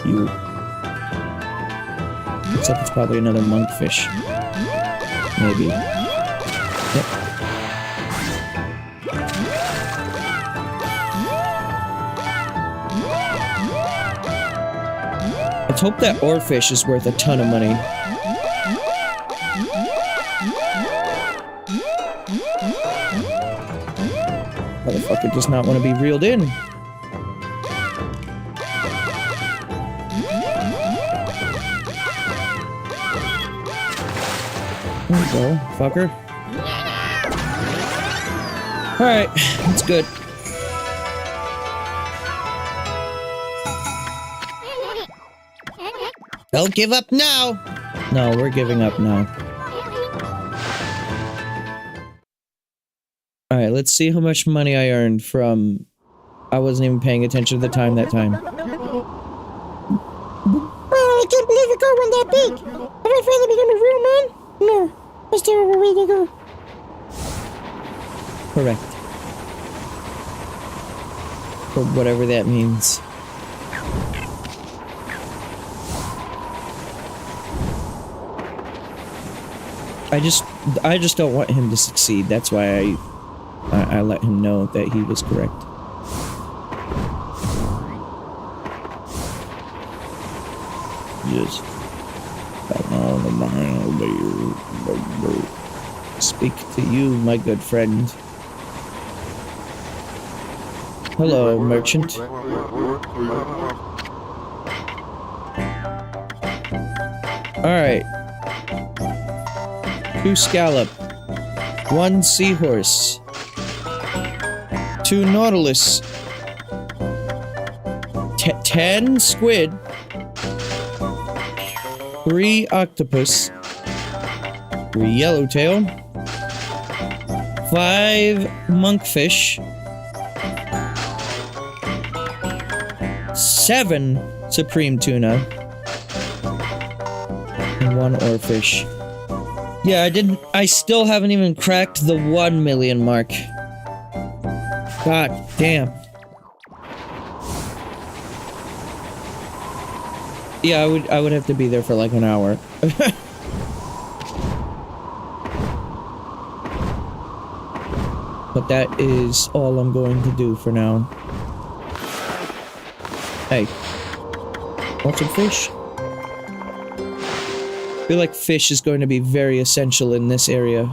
S1: You. Looks like it's probably another monkfish. Maybe. Yep. Let's hope that oarfish is worth a ton of money. Motherfucker does not want to be reeled in. There you go, fucker. Alright, that's good. Don't give up now! No, we're giving up now. Alright, let's see how much money I earned from... I wasn't even paying attention to the time that time. Oh, I can't believe your car went that big! Have I finally become a real man? No. That's a terrible way to go. Correct. Or whatever that means. I just don't want him to succeed. That's why I let him know that he was correct. Yes. Speak to you, my good friend. Hello, merchant. Alright. 2 scallop. 1 seahorse. 2 nautilus. 10 squid. 3 octopus. 3 yellowtail. 5 monkfish. 7 supreme tuna. And 1 oarfish. Yeah, I still haven't even cracked the 1 million mark. God damn. Yeah, I would have to be there for like an hour. But that is all I'm going to do for now. Hey. Want some fish? I feel like fish is going to be very essential in this area.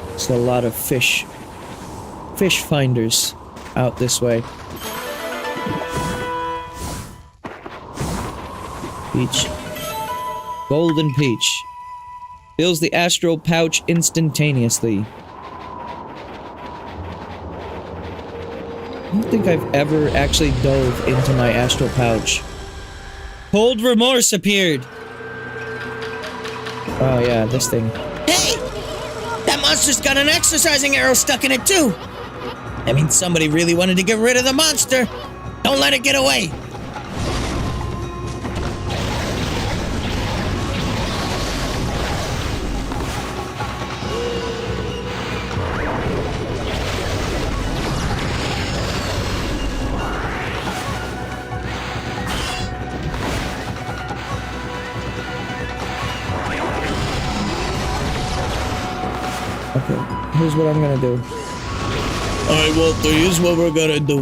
S1: There's a lot of fish finders out this way. Peach. Golden peach. Fills the astral pouch instantaneously. I don't think I've ever actually dove into my astral pouch. Cold remorse appeared! Oh yeah, this thing.
S2: Hey! That monster's got an exercising arrow stuck in it too! That means somebody really wanted to get rid of the monster! Don't let it get away!
S1: Okay, here's what I'm gonna do.
S2: Alright, Walter, here's what we're gonna do.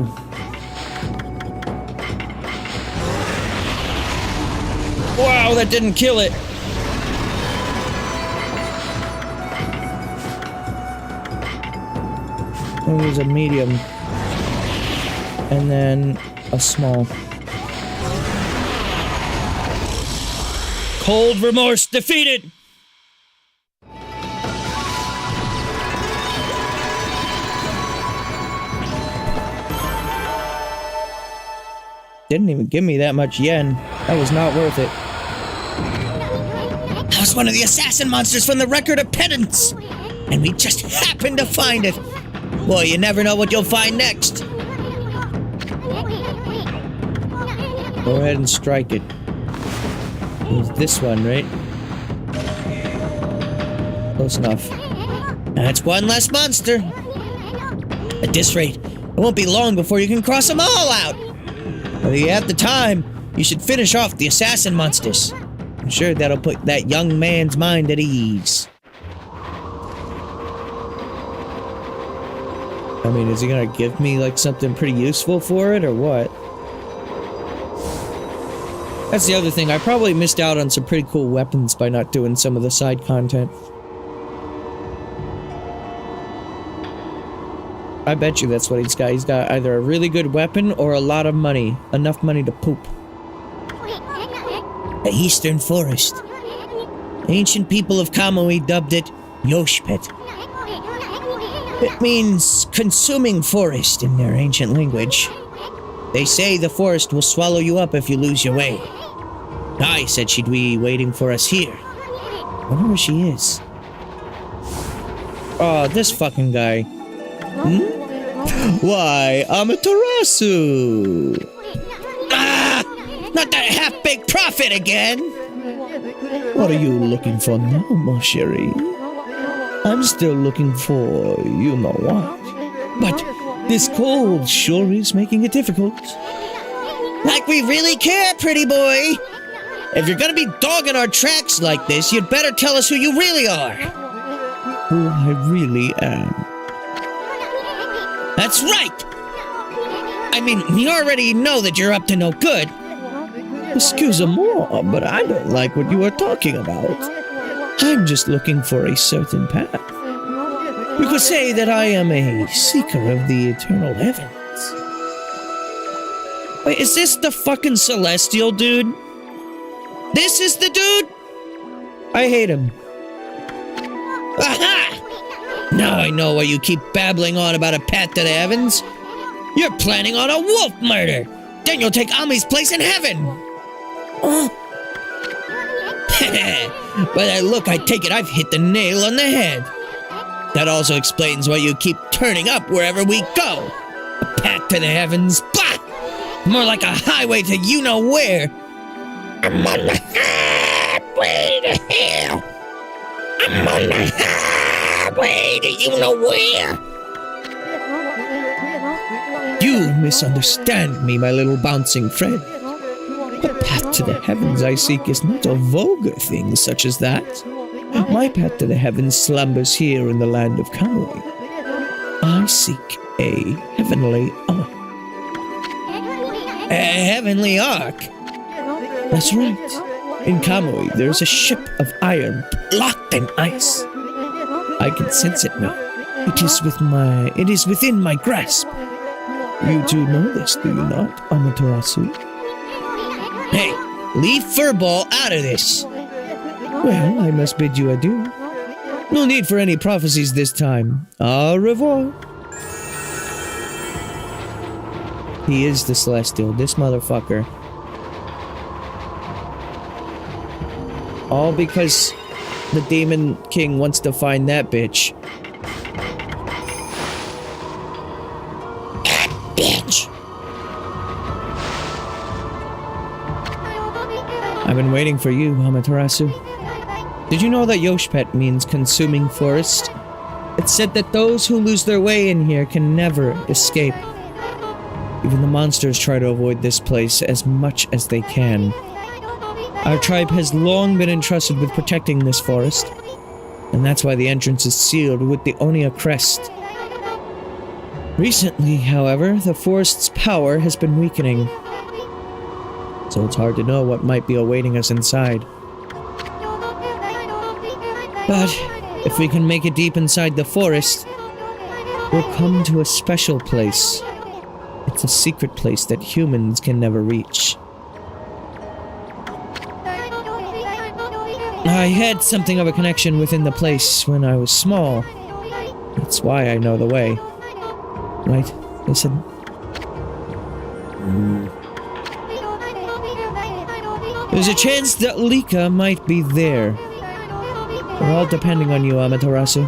S1: Wow, that didn't kill it! I'll use a medium. And then a small. Cold remorse defeated! Didn't even give me that much yen. That was not worth it.
S2: That was one of the assassin monsters from the Record of Penance! And we just happened to find it! Boy, you never know what you'll find next!
S1: Go ahead and strike it. It was this one, right? Close enough.
S2: That's one less monster! At this rate, it won't be long before you can cross them all out! If you have the time, you should finish off the assassin monsters. I'm sure that'll put that young man's mind at ease.
S1: I mean, is he gonna give me, like, something pretty useful for it, or what? That's the other thing, I probably missed out on some pretty cool weapons by not doing some of the side content. I bet you that's what he's got. He's got either a really good weapon or a lot of money. Enough money to poop.
S2: The Eastern Forest. Ancient people of Kamui dubbed it Yoshpet. It means consuming forest in their ancient language. They say the forest will swallow you up if you lose your way. Ai said she'd be waiting for us here. I wonder where she is.
S1: Oh, this fucking guy.
S2: Why, Amaterasu! Ah! Not that half-baked prophet again!
S1: What are you looking for now, mon chéri? I'm still looking for you know what. But this cold sure is making it difficult.
S2: Like we really care, pretty boy! If you're gonna be dogging our tracks like this, you'd better tell us who you really are!
S1: Who I really am.
S2: That's right! I mean, we already know that you're up to no good.
S1: Excuse-moi, but I don't like what you are talking about. I'm just looking for a certain path. You could say that I am a seeker of the eternal heavens.
S2: Wait, is this the fucking Celestial dude? This is the dude?
S1: I hate him.
S2: Aha! Now I know why you keep babbling on about a path to the heavens. You're planning on a wolf murder. Then you'll take Ami's place in heaven. By that look, I take it I've hit the nail on the head. That also explains why you keep turning up wherever we go. A path to the heavens, bah! More like a highway to you-know-where. I'm on the highway to hell. I'm on the highway to you-know-where.
S1: You misunderstand me, my little bouncing friend. The path to the heavens I seek is not a vulgar thing such as that. My path to the heavens slumbers here in the land of Kamui.
S2: I seek a heavenly ark. A heavenly ark? That's right. In Kamui, there's a ship of iron locked in ice. I can sense it now. It is within my grasp. You do know this, do you not, Amaterasu? Hey, leave Furball out of this. Well, I must bid you adieu. No need for any prophecies this time. Au revoir. He is the Celestial, this motherfucker. All because the Demon King wants to find that bitch. That bitch! I've been waiting for you, Amaterasu. Did you know that Yoshpet means consuming forest? It's said that those who lose their way in here can never escape. Even the monsters try to avoid this place as much as they can. Our tribe has long been entrusted with protecting this forest, and that's why the entrance is sealed with the Onia crest. Recently, however, the forest's power has been weakening, so it's hard to know what might be awaiting us inside. But if we can make it deep inside the forest, we'll come to a special place. It's a secret place that humans can never reach. I had something of a connection within the place when I was small. That's why I know the way. Right? Listen. There's a chance that Lika might be there. We're all depending on you, Amaterasu.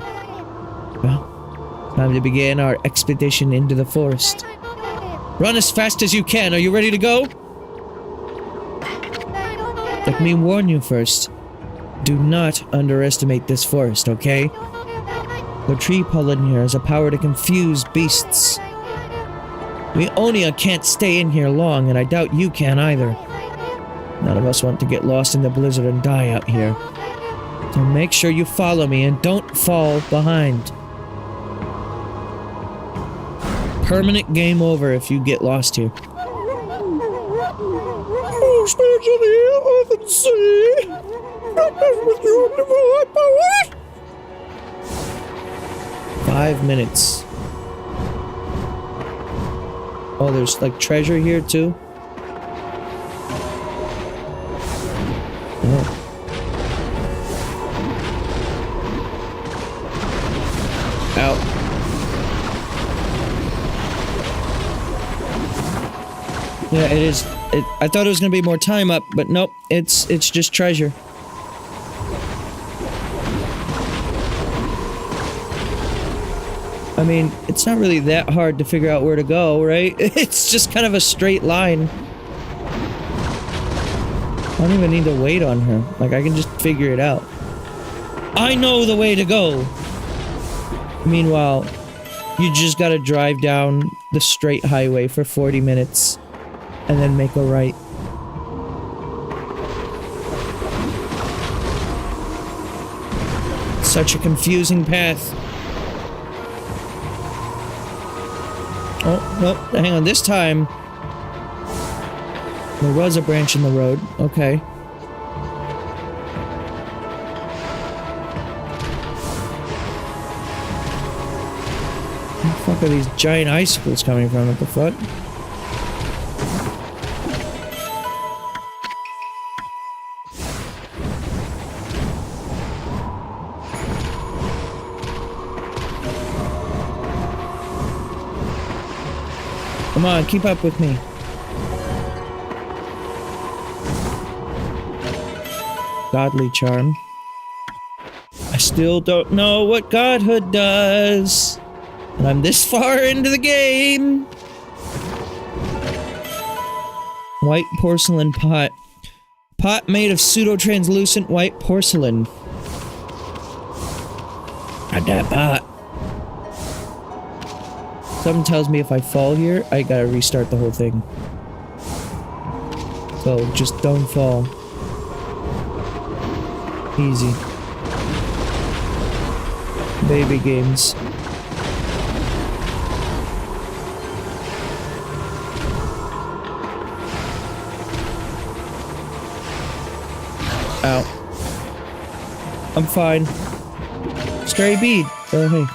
S2: Well, time to begin our expedition into the forest. Run as fast as you can. Are you ready to go? Let me warn you first. Do not underestimate this forest, okay? The tree pollen here has a power to confuse beasts. We Onia can't stay in here long, and I doubt you can either. None of us want to get lost in the blizzard and die out here. So make sure you follow me and don't fall behind. Permanent game over if you get lost here. Oh, spirits of the air, earth, and sea. With your divine power. 5 minutes. Oh, there's like treasure here too. Oh. Out. Yeah, it is. I thought it was gonna be more time up, but nope. It's just treasure. I mean, it's not really that hard to figure out where to go, right? It's just kind of a straight line. I don't even need to wait on her. Like, I can just figure it out. I know the way to go! Meanwhile, you just gotta drive down the straight highway for 40 minutes and then make a right. Such a confusing path. Oh, no, hang on, this time there was a branch in the road. Okay. Where the fuck are these giant icicles coming from? What the fuck? Come on, keep up with me. Godly charm. I still don't know what godhood does. And I'm this far into the game. White porcelain pot. Pot made of pseudo-translucent white porcelain. Not that pot. Something tells me if I fall here, I gotta restart the whole thing. So, just don't fall. Easy. Baby games. Ow. I'm fine. Stray bead. Oh, hey.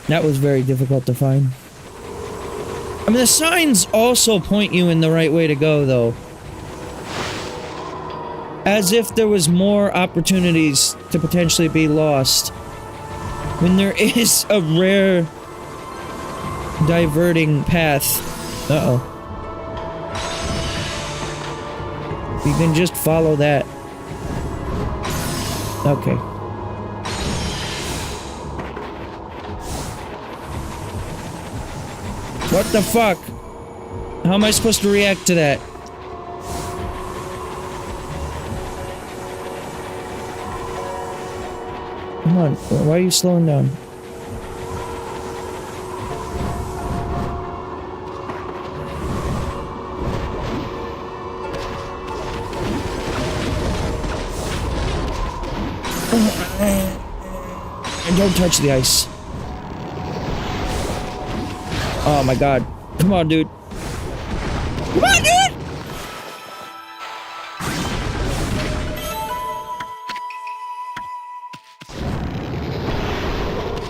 S2: That was very difficult to find. I mean, the signs also point you in the right way to go, though. As if there was more opportunities to potentially be lost. When there is a rare diverting path. Uh-oh. You can just follow that. Okay. What the fuck? How am I supposed to react to that? Come on, why are you slowing down? And don't touch the ice. Oh my god. Come on, dude. Come on, dude!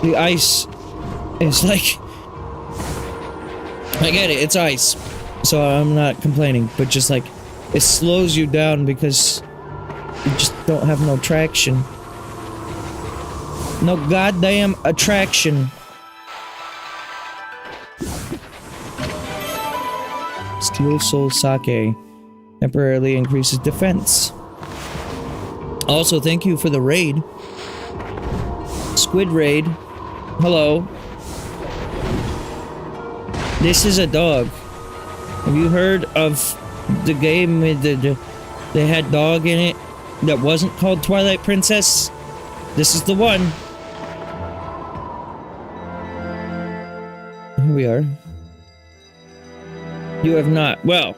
S2: The ice is like... I get it, it's ice. So I'm not complaining, but just like... It slows you down because... You just don't have no traction. No goddamn attraction. Steel Soul Sake temporarily increases defense. Also, thank you for the raid. Squid Raid. Hello. This is a dog. Have you heard of the game with they had dog in it that wasn't called Twilight Princess? This is the one. Here we are. You have not. Well,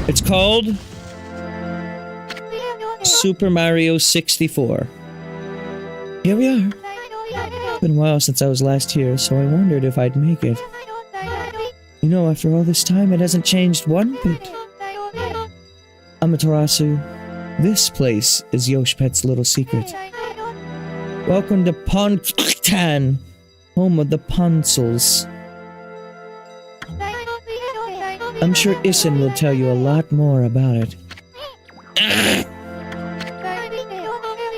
S2: it's called Super Mario 64. Here we are. It's been a while since I was last here, so I wondered if I'd make it. You know, after all this time, it hasn't changed one bit. Amaterasu, this place is Yoshpet's little secret. Welcome to Pontan, home of the Ponsels. I'm sure Issen will tell you a lot more about it.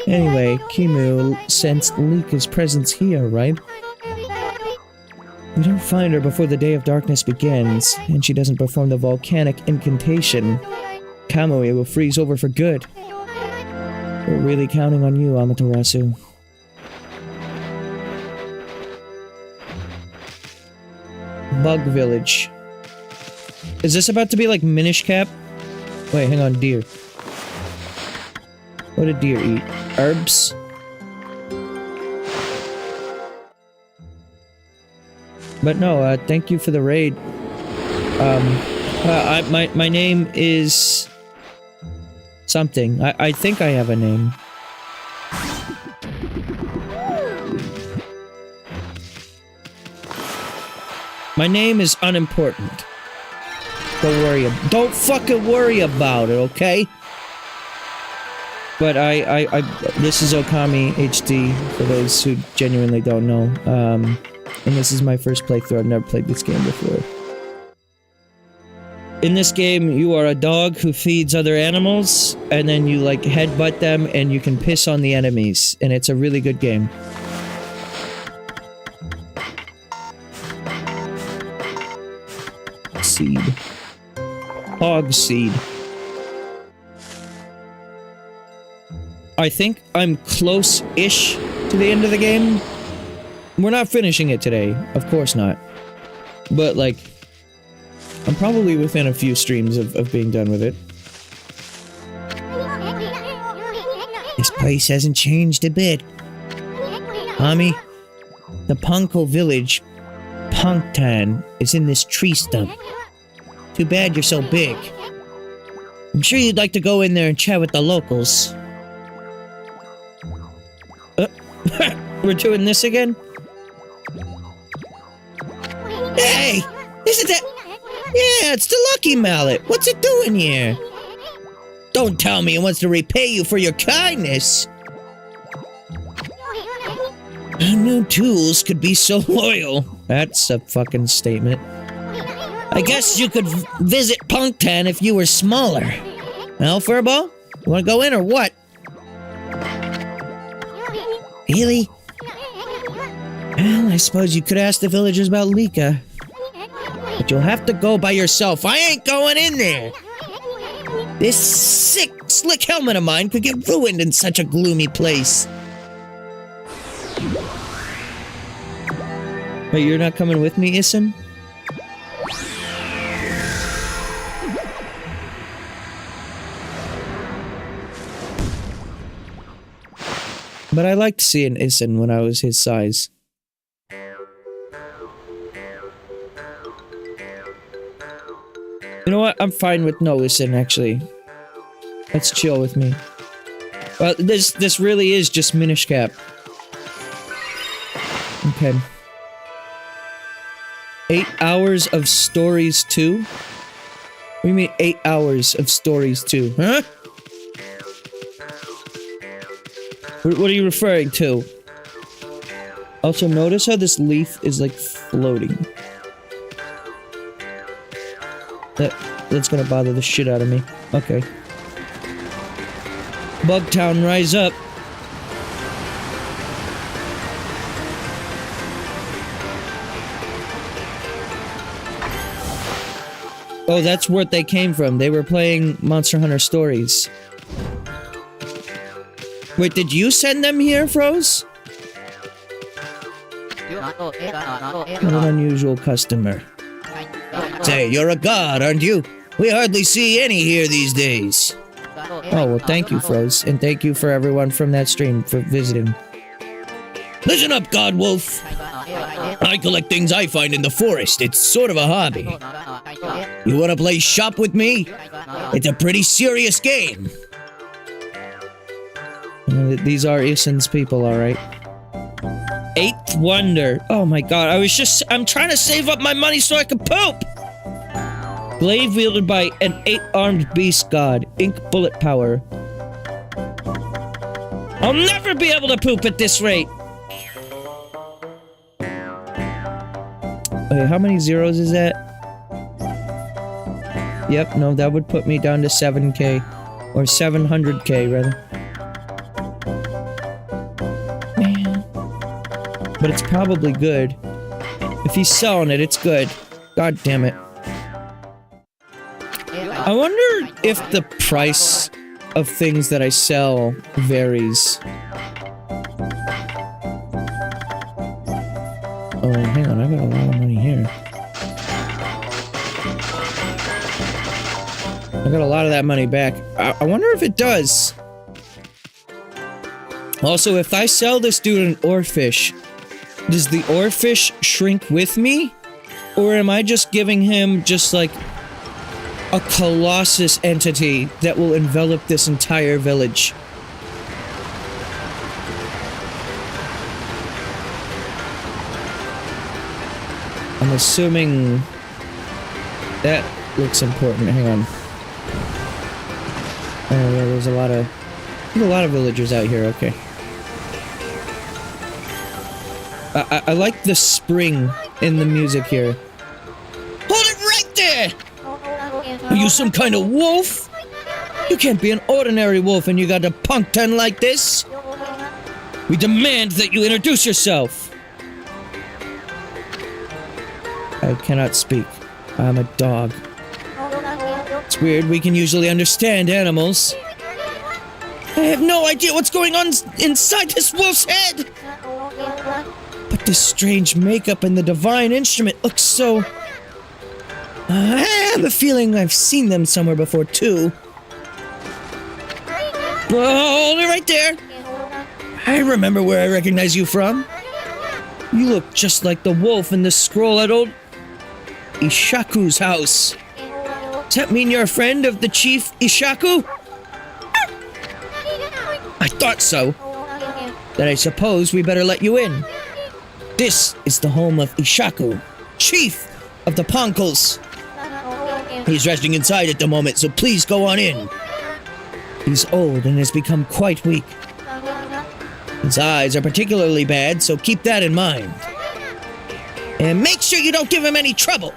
S2: Anyway, Kimu sensed Lika's presence here, right? We don't find her before the Day of Darkness begins, and she doesn't perform the volcanic incantation. Kamui will freeze over for good. We're really counting on you, Amaterasu. Bug Village. Is this about to be like Minish Cap? Wait, hang on, deer. What did deer eat? Herbs? But no, thank you for the raid. My name is... something. I think I have a name. My name is unimportant. Don't fucking worry about it, okay? But this is Okami HD, for those who genuinely don't know. And this is my first playthrough. I've never played this game before. In this game, you are a dog who feeds other animals, and then you, like, headbutt them, and you can piss on the enemies. And it's a really good game. Seed. Hog seed. I think I'm close-ish to the end of the game. We're not finishing it today. Of course not. But, like, I'm probably within a few streams of being done with it. This place hasn't changed a bit. Ami, the Ponko village, Punktan, is in this tree stump. Too bad you're so big. I'm sure you'd like to go in there and chat with the locals. We're doing this again? Hey! Isn't that... Yeah, it's the Lucky Mallet. What's it doing here? Don't tell me it wants to repay you for your kindness. No tools could be so loyal. That's a fucking statement. I guess you could visit Punktown if you were smaller. Well, Furball, you wanna go in or what? Really? Well, I suppose you could ask the villagers about Lika. But you'll have to go by yourself. I ain't going in there. This sick, slick helmet of mine could get ruined in such a gloomy place. Wait, you're not coming with me, Issen? But I liked seeing Issen when I was his size. You know what? I'm fine with no Issen, actually. Let's chill with me. Well, this really is just Minish Cap. Okay. 8 hours of stories 2? What do you mean 8 hours of stories 2? Huh? What are you referring to? Also, notice how this leaf is like floating. That's gonna bother the shit out of me. Okay. Bugtown, rise up. Oh, that's where they came from. They were playing Monster Hunter Stories. Wait, did you send them here, Froze? What an unusual customer. Say, you're a god, aren't you? We hardly see any here these days. Oh, well, thank you, Froze. And thank you for everyone from that stream for visiting. Listen up, God Wolf. I collect things I find in the forest. It's sort of a hobby. You want to play shop with me? It's a pretty serious game. These are Issen's people, alright. Eighth Wonder. Oh my god, I'm trying to save up my money so I can poop! Glaive wielded by an 8-armed beast god. Ink bullet power. I'll never be able to poop at this rate! Wait, how many zeros is that? Yep, no, that would put me down to 7k. Or 700k, rather. Man. But it's probably good. If he's selling it, it's good. God damn it. I wonder if the price of things that I sell varies. Oh, hang on, I got a lot of money here. I got a lot of that money back. I wonder if it does. Also, if I sell this dude an oarfish, does the oarfish shrink with me? Or am I just giving him just like a colossus entity that will envelop this entire village? I'm assuming that looks important. Hang on. Oh yeah, there's a lot of villagers out here. Okay. I like the spring in the music here. Hold it right there! Are you some kind of wolf? You can't be an ordinary wolf and you got a punk ton like this. We demand that you introduce yourself. I cannot speak. I'm a dog. It's weird, we can usually understand animals. I have no idea what's going on inside this wolf's head! But this strange makeup and the divine instrument looks so... I have a feeling I've seen them somewhere before, too. Hold it right there! I remember where I recognize you from. You look just like the wolf in the scroll at old Ishaku's house. Does that mean you're a friend of the chief Ishaku? I thought so. Then I suppose we better let you in. This is the home of Ishaku, chief of the Ponkles. He's resting inside at the moment, so please go on in. He's old and has become quite weak. His eyes are particularly bad, so keep that in mind. And make sure you don't give him any trouble.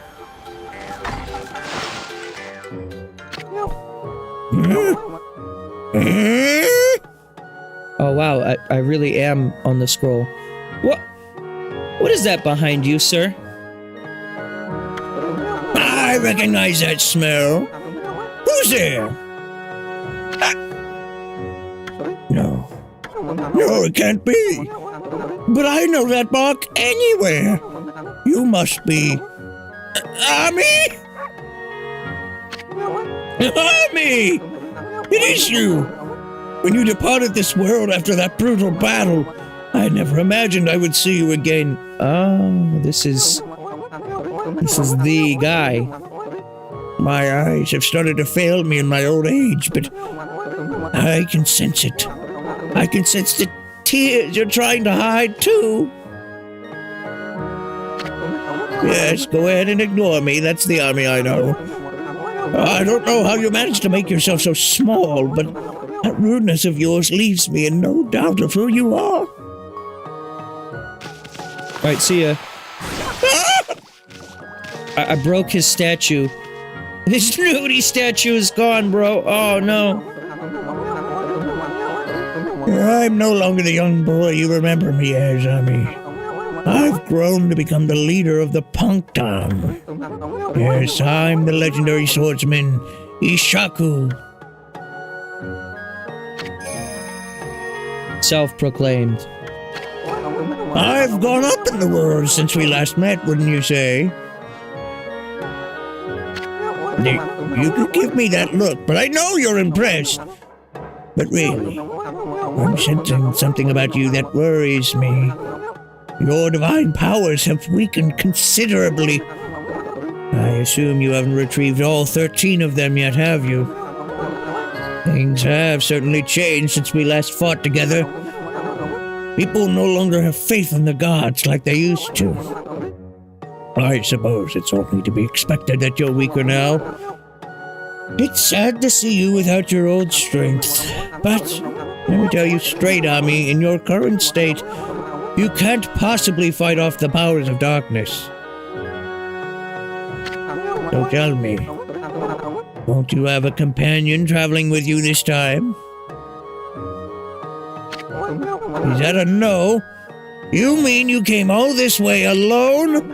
S2: Oh wow, I really am on the scroll. What is that behind you, sir? I recognize that smell. Who's there? No, it can't be. But I know that bark anywhere. You must be... Ami? Ami! It is you! When you departed this world after that brutal battle, I never imagined I would see you again. Oh, this is the guy. My eyes have started to fail me in my old age, but I can sense it. I can sense the tears you're trying to hide, too. Yes, go ahead and ignore me. That's the army I know. I don't know how you managed to make yourself so small, but that rudeness of yours leaves me in no doubt of who you are. Alright, see ya. I broke his statue. His nudie statue is gone, bro. Oh, no. I'm no longer the young boy you remember me as, Ami. I've grown to become the leader of the punk town. Yes, I'm the legendary swordsman, Ishaku. Self-proclaimed. I've gone up in the world since we last met, wouldn't you say? You could give me that look, but I know you're impressed. But really, I'm sensing something about you that worries me. Your divine powers have weakened considerably. I assume you haven't retrieved all 13 of them yet, have you? Things have certainly changed since we last fought together. People no longer have faith in the gods like they used to. I suppose it's only to be expected that you're weaker now. It's sad to see you without your old strength, but let me tell you straight, Ami, in your current state, you can't possibly fight off the powers of darkness. So tell me, won't you have a companion traveling with you this time? Is that a no? You mean you came all this way alone?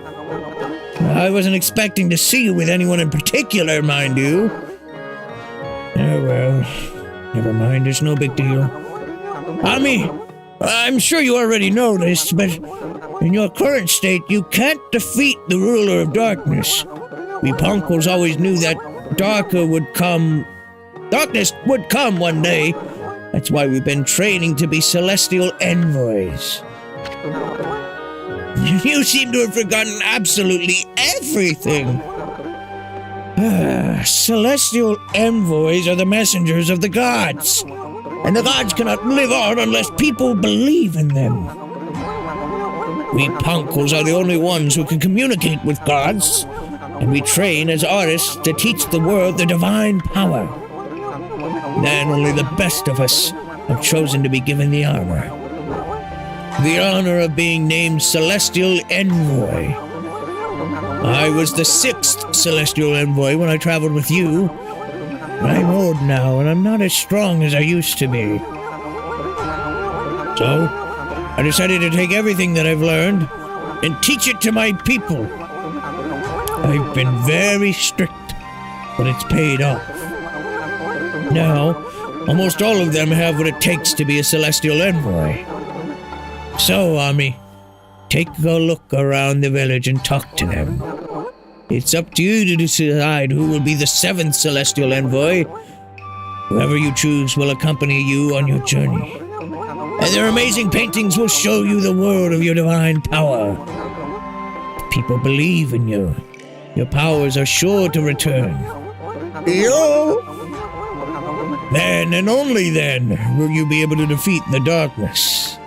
S2: I wasn't expecting to see you with anyone in particular, mind you. Oh well, never mind, it's no big deal. Ami, I'm sure you already know this, but in your current state, you can't defeat the ruler of darkness. We punkles always knew that darkness would come one day. That's why we've been training to be celestial envoys. You seem to have forgotten absolutely everything. Celestial envoys are the messengers of the gods. And the gods cannot live on unless people believe in them. We punkles are the only ones who can communicate with gods. And we train as artists to teach the world the divine power. Then only the best of us have chosen to be given the armor. The honor of being named Celestial Envoy. I was the 6th Celestial Envoy when I traveled with you. I'm old now, and I'm not as strong as I used to be. So, I decided to take everything that I've learned and teach it to my people. I've been very strict, but it's paid off. Now, almost all of them have what it takes to be a Celestial Envoy. So, Ami, take a look around the village and talk to them. It's up to you to decide who will be the 7th Celestial Envoy. Whoever you choose will accompany you on your journey. And their amazing paintings will show you the world of your divine power. People believe in you. Your powers are sure to return. Yo! Then and only then will you be able to defeat the darkness.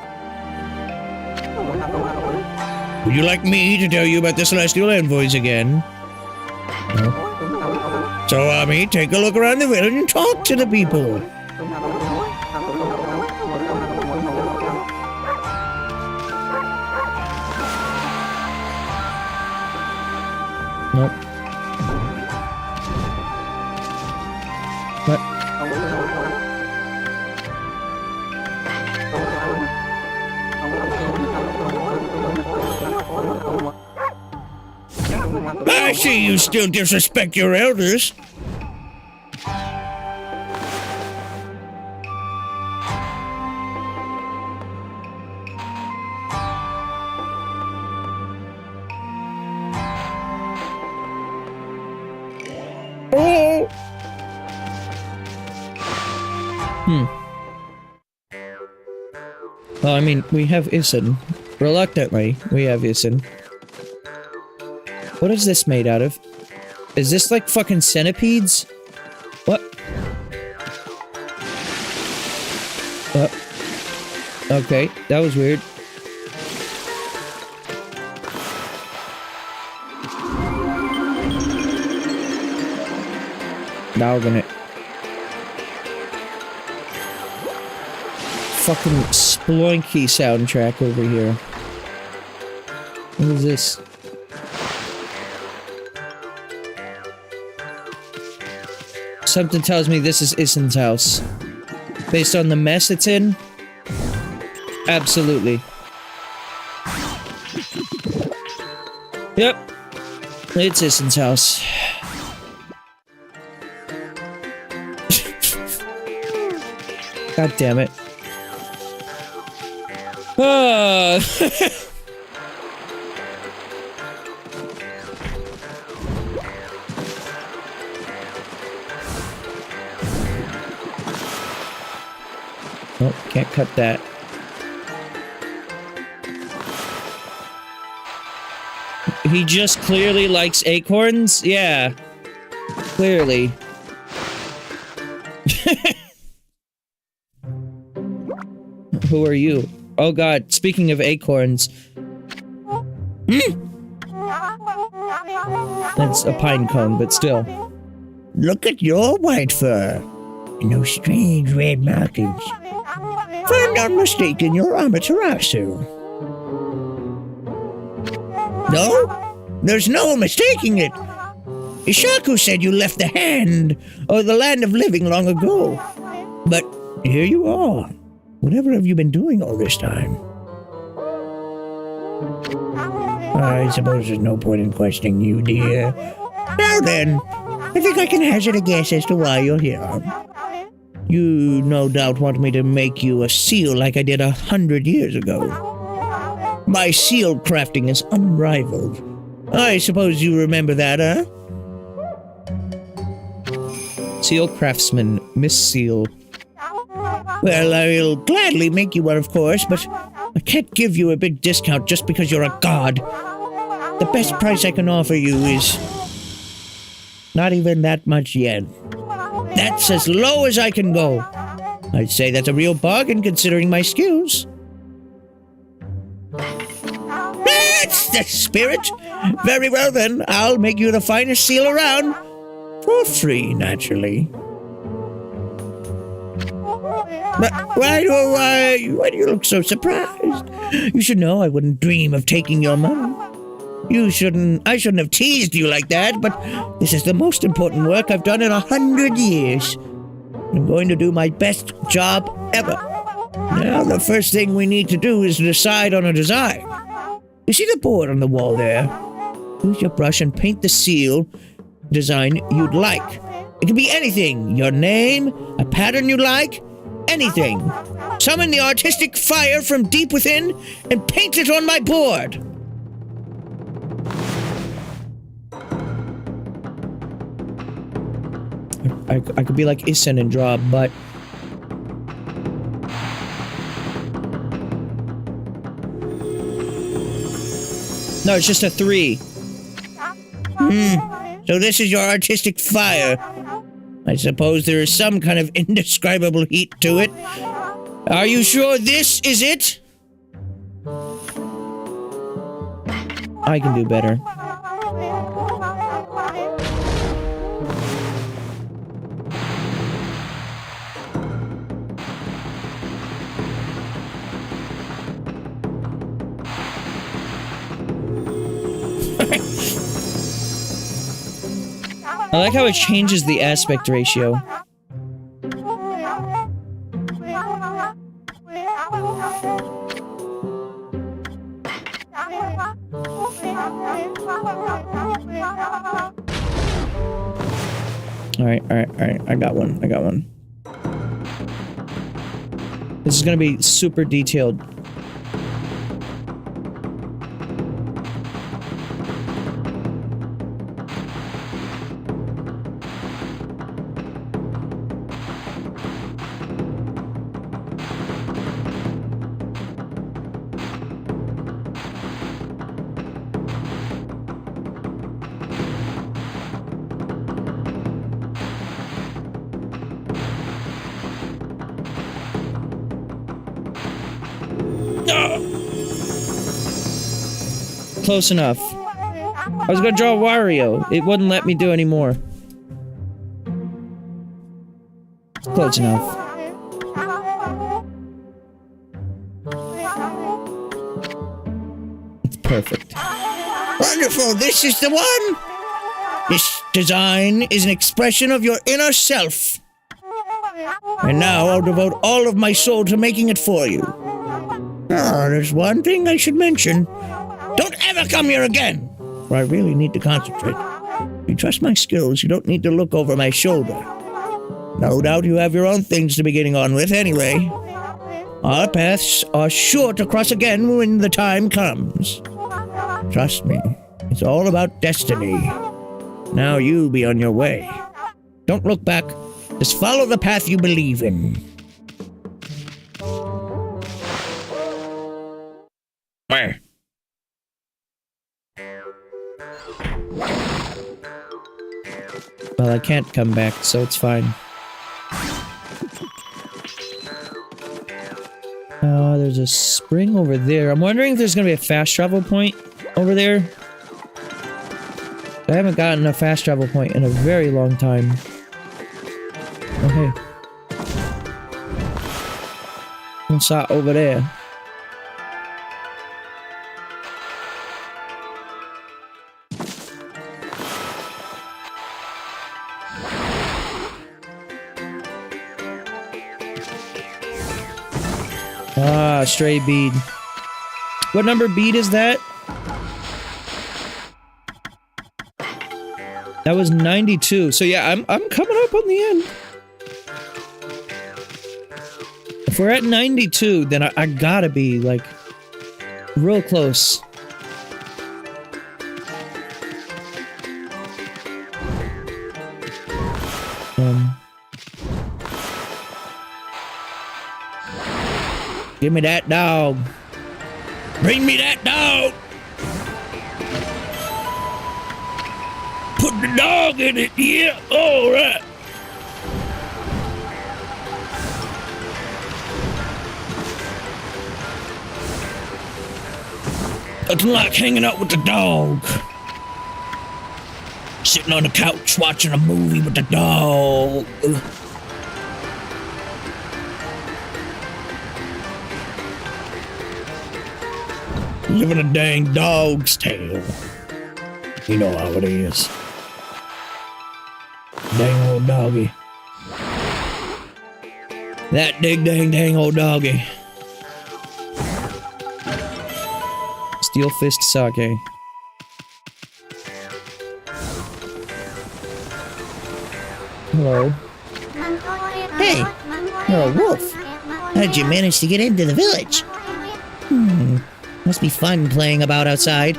S2: Would you like me to tell you about the Celestial Envoys again? No?
S1: So, Ami, take a look around the village and talk to the people.
S2: Nope. What?
S1: I see you still disrespect your elders.
S2: Well, I mean, we have Isin. Reluctantly, we have Isin. What is this made out of? Is this like fucking centipedes? What? Okay, that was weird. Now we're gonna... Fucking sploinky soundtrack over here. What is this? Something tells me this is Isin's house. Based on the mess it's in? Absolutely. Yep. It's Isin's house. God damn it. Nope, can't cut that. He just clearly likes acorns? Yeah. Clearly. Who are you? Oh god, speaking of acorns. That's a pine cone, but still.
S1: Look at your white fur. And those strange red markings. If I'm not mistaken, you're Amaterasu. No? There's no mistaking it. Ishaku said you left the hand, or the land of living long ago. But here you are. Whatever have you been doing all this time? I suppose there's no point in questioning you, dear. Now then, I think I can hazard a guess as to why you're here. You no doubt want me to make you a seal like I did 100 years ago. My seal crafting is unrivaled. I suppose you remember that, huh?
S2: Seal craftsman, Miss Seal.
S1: Well, I'll gladly make you one, of course, but I can't give you a big discount just because you're a god. The best price I can offer you is not even that much yen. That's as low as I can go. I'd say that's a real bargain considering my skills. That's the spirit! Very well then, I'll make you the finest seal around. For free, naturally. But why do you look so surprised? You should know I wouldn't dream of taking your money. I shouldn't have teased you like that, but this is the most important work I've done in 100 years. I'm going to do my best job ever. Now, the first thing we need to do is decide on a design. You see the board on the wall there? Use your brush and paint the seal design you'd like. It can be anything. Your name, a pattern you like, anything. Summon the artistic fire from deep within and paint it on my board.
S2: I could be like Isin and draw a butt. No, it's just a 3.
S1: So this is your artistic fire. I suppose there is some kind of indescribable heat to it. Are you sure this is it?
S2: I can do better. I like how it changes the aspect ratio. Alright. I got one. This is gonna be super detailed. Close enough. I was gonna draw Wario. It wouldn't let me do any more. Close enough. It's perfect.
S1: Wonderful, this is the one! This design is an expression of your inner self. And now I'll devote all of my soul to making it for you. Ah, there's one thing I should mention. Don't ever come here again, for I really need to concentrate. If you trust my skills, you don't need to look over my shoulder. No doubt you have your own things to be getting on with anyway. Our paths are sure to cross again when the time comes. Trust me, it's all about destiny. Now you be on your way. Don't look back. Just follow the path you believe in. Where?
S2: Well, I can't come back, so it's fine. There's a spring over there. I'm wondering if there's gonna be a fast travel point over there. I haven't gotten a fast travel point in a very long time. Okay. What's that over there? Ah, stray bead. What number bead is that? That was 92. So yeah, I'm coming up on the end. If we're at 92, then I gotta be like real close.
S1: Give me that dog. Bring me that dog. Put the dog in it. Yeah, all right. Nothing like hanging out with the dog. Sitting on the couch watching a movie with the dog. Living a dang dog's tale. You know how it is. Dang old doggy. That dang old doggy.
S2: Steel fist sake. Hello.
S1: Hey, you're a wolf. How'd you manage to get into the village? Must be fun playing about outside.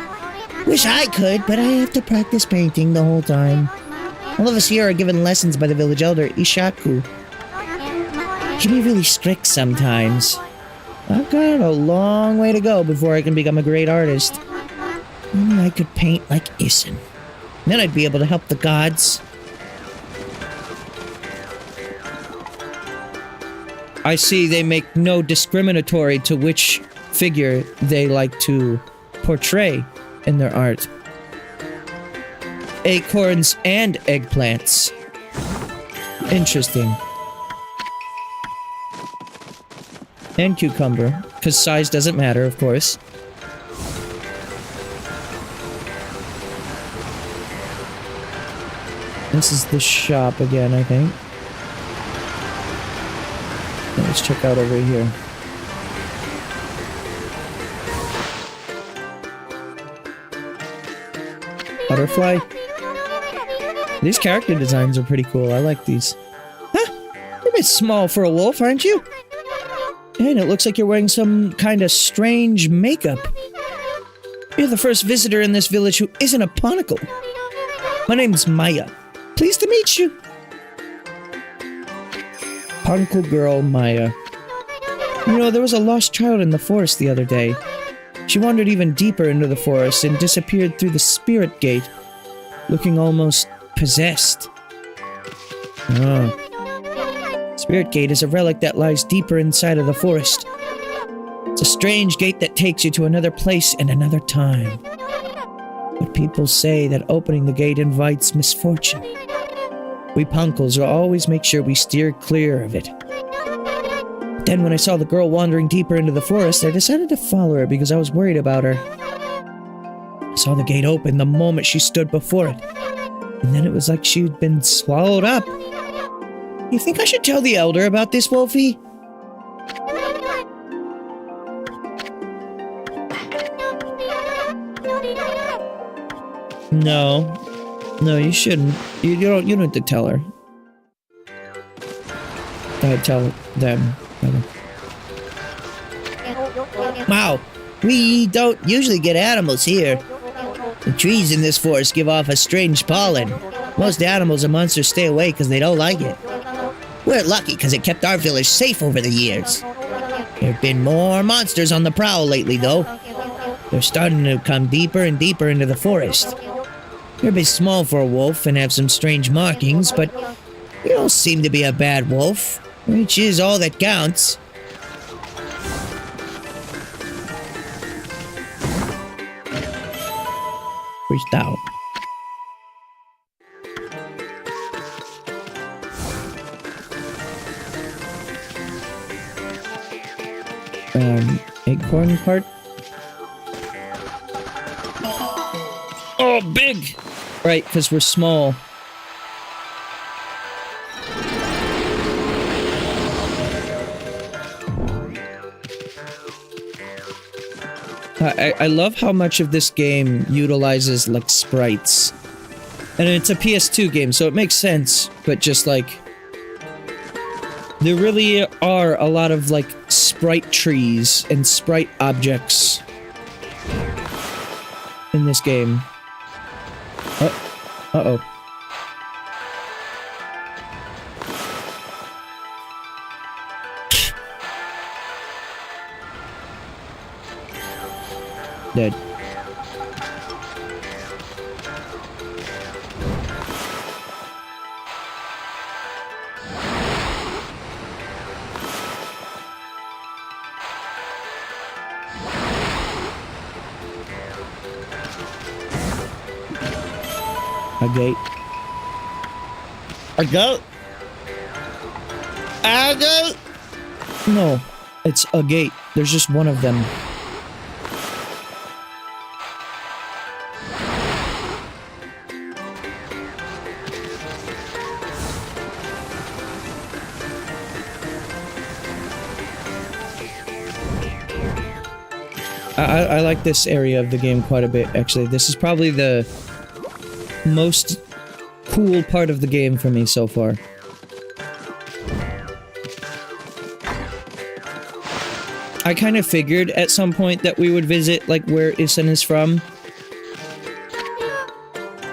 S1: Wish I could, but I have to practice painting the whole time. All of us here are given lessons by the village elder, Ishaku. He can be really strict sometimes. I've got a long way to go before I can become a great artist. Only I could paint like Issen. Then I'd be able to help the gods.
S2: I see they make no discriminatory to which figure they like to portray in their art. Acorns and eggplants. Interesting. And cucumber, because size doesn't matter, of course. This is the shop again, I think. Let's check out over here. Butterfly. These character designs are pretty cool. I like these. Huh? You're a bit small for a wolf, aren't you? And it looks like you're wearing some kind of strange makeup. You're the first visitor in this village who isn't a Ponicle. My name's Maya. Pleased to meet you. Ponicle girl Maya. You know, there was a lost child in the forest the other day. She wandered even deeper into the forest and disappeared through the spirit gate, looking almost possessed. Oh. Spirit gate is a relic that lies deeper inside of the forest. It's a strange gate that takes you to another place and another time. But people say that opening the gate invites misfortune. We Ponicles will always make sure we steer clear of it. Then when I saw the girl wandering deeper into the forest, I decided to follow her because I was worried about her. I saw the gate open the moment she stood before it. And then it was like she'd been swallowed up. You think I should tell the elder about this, Wolfie? No. No, you shouldn't. You don't have to tell her. Tell them. Wow, we don't usually get animals here. The trees in this forest give off a strange pollen. Most animals and monsters stay away because they don't like it. We're lucky because it kept our village safe over the years. There have been more monsters on the prowl lately, though. They're starting to come deeper and deeper into the forest. You're a bit small for a wolf and have some strange markings, but you don't seem to be a bad wolf, which is all that counts. Reached out. Acorn part? Oh, big! Right, because we're small. I love how much of this game utilizes, like, sprites. And it's a PS2 game, so it makes sense, but just, like... There really are a lot of, like, sprite trees and sprite objects in this game. Uh-oh. Dead. A gate. A goat? A goat? No, it's a gate. There's just one of them. I like this area of the game quite a bit, actually. This is probably the most cool part of the game for me so far. I kind of figured at some point that we would visit, like, where Issen is from.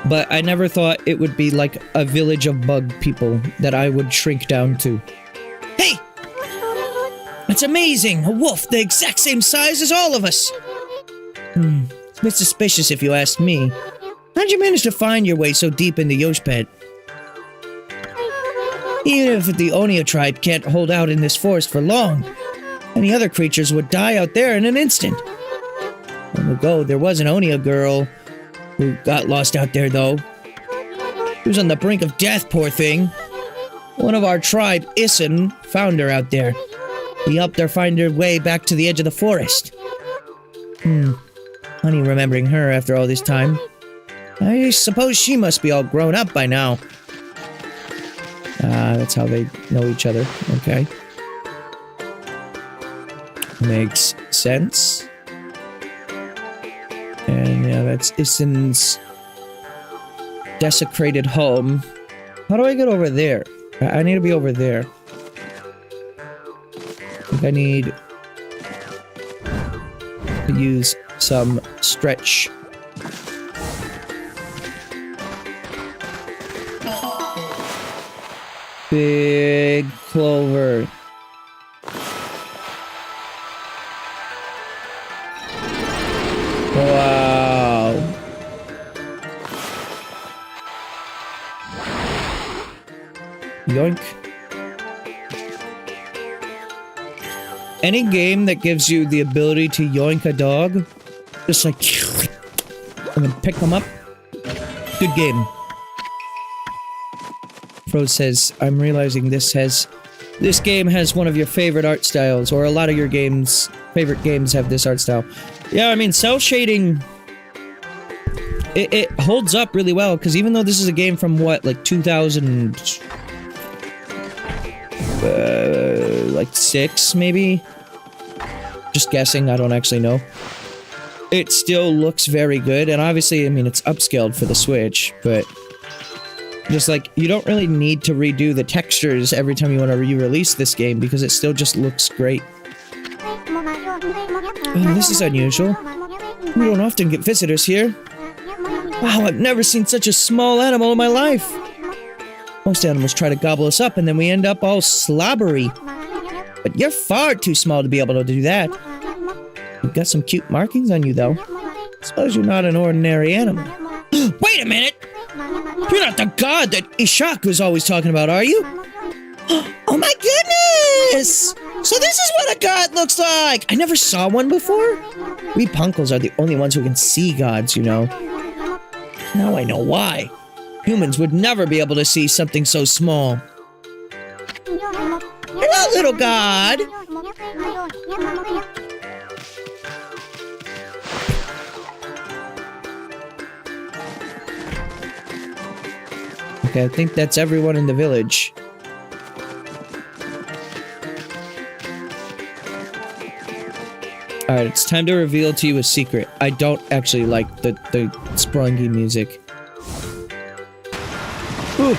S2: But I never thought it would be, like, a village of bug people that I would shrink down to. Hey! That's amazing! A wolf the exact same size as all of us! It's a bit suspicious if you ask me. How'd you manage to find your way so deep into Yoshpet? Even if the Onia tribe can't hold out in this forest for long, any other creatures would die out there in an instant. Long ago, there was an Onia girl who got lost out there, though. She was on the brink of death, poor thing. One of our tribe, Issen, found her out there. He helped her find her way back to the edge of the forest. Funny remembering her after all this time. I suppose she must be all grown up by now. That's how they know each other. Okay. Makes sense. And yeah, that's Issen's desecrated home. How do I get over there? I need to be over there. I think I need to use some stretch. Big clover. Wow. Yoink. Any game that gives you the ability to yoink a dog, just like, and then pick them up, good game. Froze says, I'm realizing this game has one of your favorite art styles, or a lot of your favorite games have this art style. Yeah, I mean, cell shading, it holds up really well, because even though this is a game from, what, like 2000... like 6, maybe? Just guessing, I don't actually know. It still looks very good, and obviously, I mean, it's upscaled for the Switch, but... just like, you don't really need to redo the textures every time you want to re-release this game, because it still just looks great. Oh, this is unusual. We don't often get visitors here. Wow, I've never seen such a small animal in my life. Most animals try to gobble us up, and then we end up all slobbery. But you're far too small to be able to do that. You've got some cute markings on you, though. Suppose you're not an ordinary animal. Wait a minute! You're not the god that Ishak was always talking about, are you? Oh my goodness! So this is what a god looks like! I never saw one before. We punkles are the only ones who can see gods, you know. Now I know why. Humans would never be able to see something so small. Hello, little god! Okay, I think that's everyone in the village. Alright, it's time to reveal to you a secret. I don't actually like the sprungy music. Whew.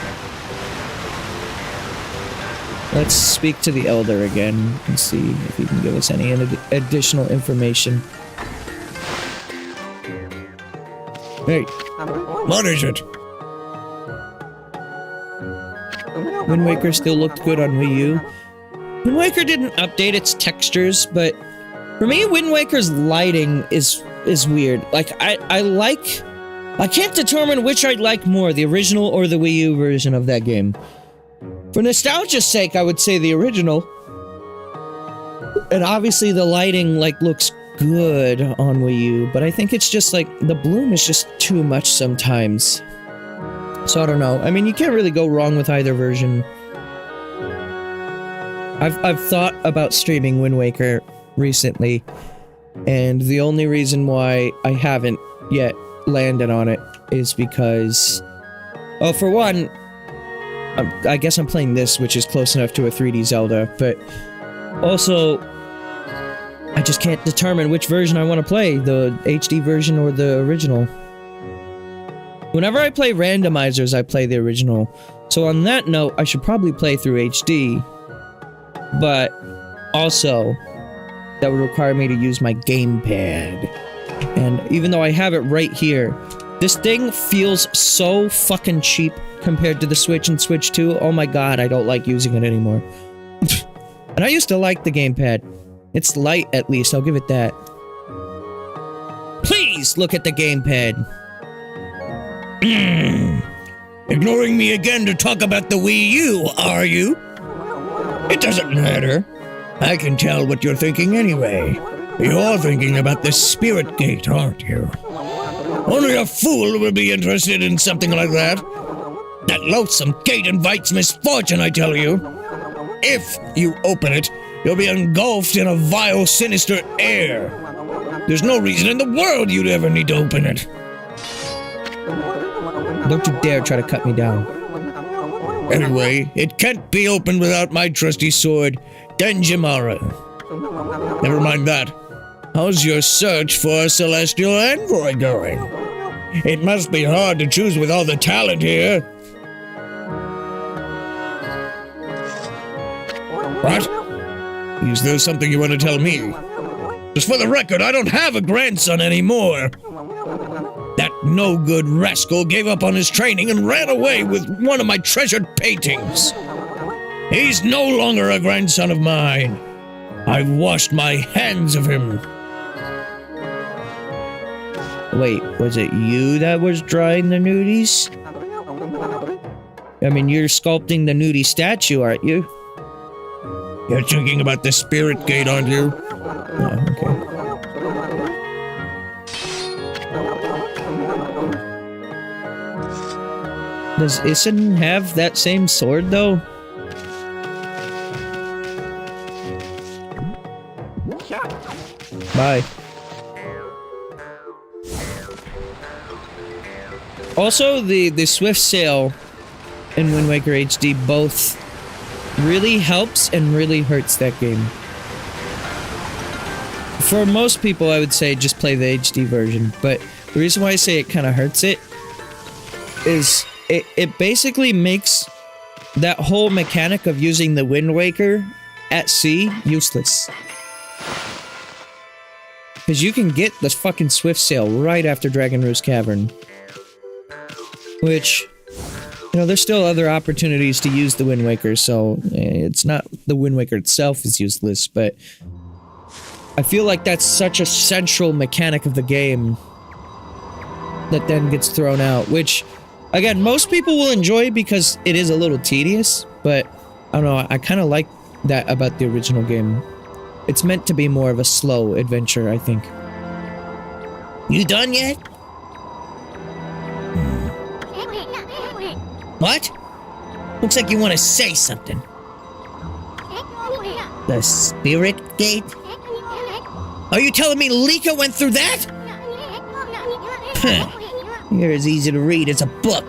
S2: Let's speak to the Elder again and see if he can give us any additional information. Hey, what is it? Wind Waker still looked good on Wii U. Wind Waker didn't update its textures, but for me, Wind Waker's lighting is weird. Like, I can't determine which I like more, the original or the Wii U version of that game. For nostalgia's sake, I would say the original. And obviously the lighting, like, looks good on Wii U, but I think it's just, like, the bloom is just too much sometimes. So I don't know. I mean, you can't really go wrong with either version. I've thought about streaming Wind Waker recently, and the only reason why I haven't yet landed on it is because, well, for one, I guess I'm playing this, which is close enough to a 3D Zelda, but also, I just can't determine which version I want to play, the HD version or the original. Whenever I play randomizers, I play the original. So on that note, I should probably play through HD. But also, that would require me to use my gamepad. And even though I have it right here, this thing feels so fucking cheap compared to the Switch and Switch 2. Oh my god, I don't like using it anymore. And I used to like the gamepad. It's light, at least, I'll give it that. Please look at the gamepad. Ignoring me again to talk about the Wii U, are you? It doesn't matter. I can tell what you're thinking anyway. You're thinking about the Spirit Gate, aren't you? Only a fool would be interested in something like that. That loathsome gate invites misfortune, I tell you. If you open it, you'll be engulfed in a vile, sinister air. There's no reason in the world you'd ever need to open it. Don't you dare try to cut me down. Anyway, it can't be opened without my trusty sword, Denjimara. Never mind that. How's your search for a celestial envoy going? It must be hard to choose with all the talent here. What? Is there something you want to tell me? Just for the record, I don't have a grandson anymore. That no-good rascal gave up on his training and ran away with one of my treasured paintings. He's no longer a grandson of mine. I've washed my hands of him.
S1: Wait, was it you that was drawing the nudies? I mean, you're sculpting the nudie statue, aren't you?
S2: You're thinking about the spirit gate, aren't you?
S1: Oh, okay. Does Issen have that same sword, though? Bye. Also, the Swift Sail and Wind Waker HD both really helps and really hurts that game. For most people, I would say just play the HD version, but the reason why I say it kind of hurts it is it basically makes that whole mechanic of using the Wind Waker at sea useless. Because you can get the fucking Swift Sail right after Dragon Roost Cavern. Which, you know, there's still other opportunities to use the Wind Waker, so it's not the Wind Waker itself is useless, but I feel like that's such a central mechanic of the game that then gets thrown out, which, again, most people will enjoy because it is a little tedious, but I don't know, I kind of like that about the original game. It's meant to be more of a slow adventure, I think.
S2: You done yet? What? Looks like you want to say something. The spirit gate? Are you telling me Lika went through that? You're as easy to read as a book.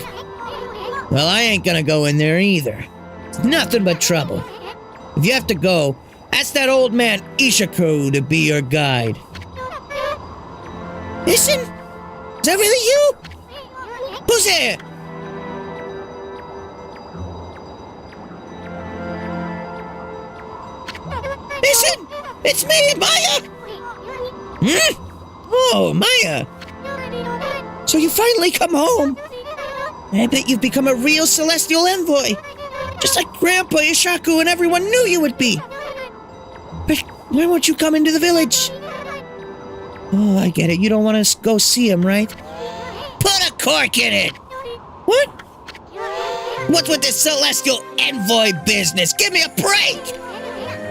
S2: Well, I ain't gonna go in there either. It's nothing but trouble. If you have to go, ask that old man Ishaku to be your guide. Listen? Is that really you? Who's there? Listen! It's me, Maya! Oh, Maya! So you finally come home. I bet you've become a real celestial envoy. Just like Grandpa Ishaku and everyone knew you would be. But why won't you come into the village? Oh, I get it. You don't want to go see him, right? Put a cork in it! What? What's with this celestial envoy business? Give me a break!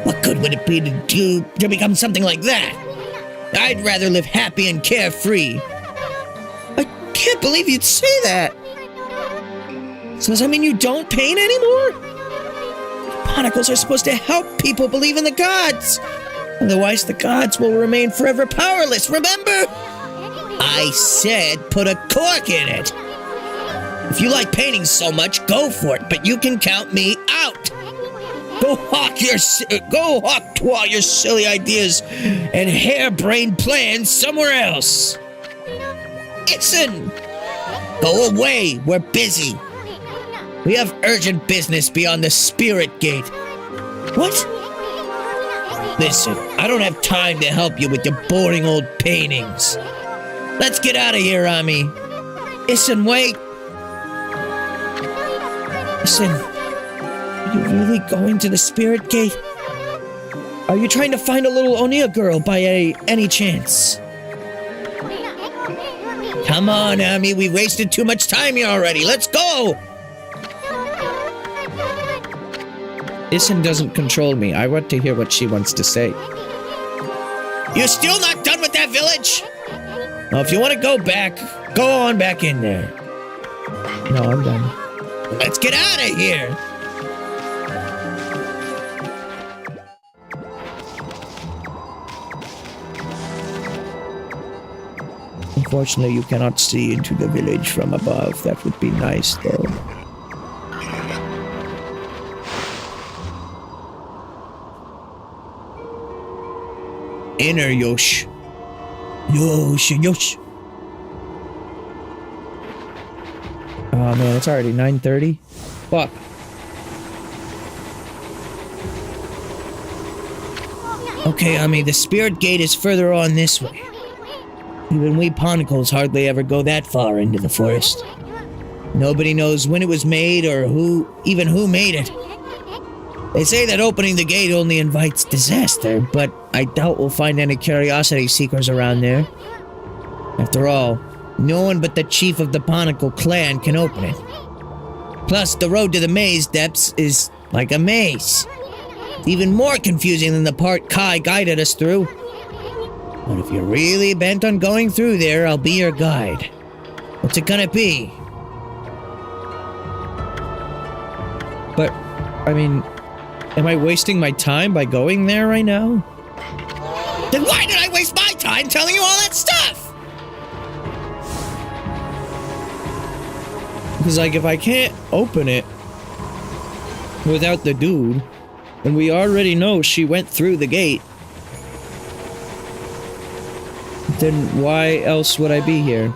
S2: What good would it be to become something like that? I'd rather live happy and carefree. I can't believe you'd say that. So does that mean you don't paint anymore? Barnacles are supposed to help people believe in the gods. Otherwise, the gods will remain forever powerless, remember? I said put a cork in it. If you like painting so much, go for it, but you can count me out. Go hawk to all your silly ideas and harebrained plans somewhere else. Itzen! Go away, we're busy. We have urgent business beyond the spirit gate. What? Listen, I don't have time to help you with your boring old paintings. Let's get out of here, Ami. Itzen, wait. Listen, are you really going to the spirit gate? Are you trying to find a little Onia girl by any chance? Come on, Ami, we wasted too much time here already. Let's go!
S1: Issen doesn't control me. I want to hear what she wants to say.
S2: You're still not done with that village? Well, if you want to go back, go on back in there.
S1: No, I'm done.
S2: Let's get out of here!
S1: Unfortunately, you cannot see into the village from above. That would be nice, though.
S2: inner Yosh. Yosh. Oh man, it's already 9:30. Fuck. Okay, Ami, the spirit gate is further on this way. Even we Ponticles hardly ever go that far into the forest. Nobody knows when it was made or who made it. They say that opening the gate only invites disaster, but I doubt we'll find any curiosity seekers around there. After all, no one but the chief of the Ponticle clan can open it. Plus, the road to the maze depths is like a maze. It's even more confusing than the part Kai guided us through. But if you're really bent on going through there, I'll be your guide. What's it gonna be? But, I mean, am I wasting my time by going there right now? Then why did I waste my time telling you all that stuff? Because, like, if I can't open it without the dude, and we already know she went through the gate, then why else would I be here?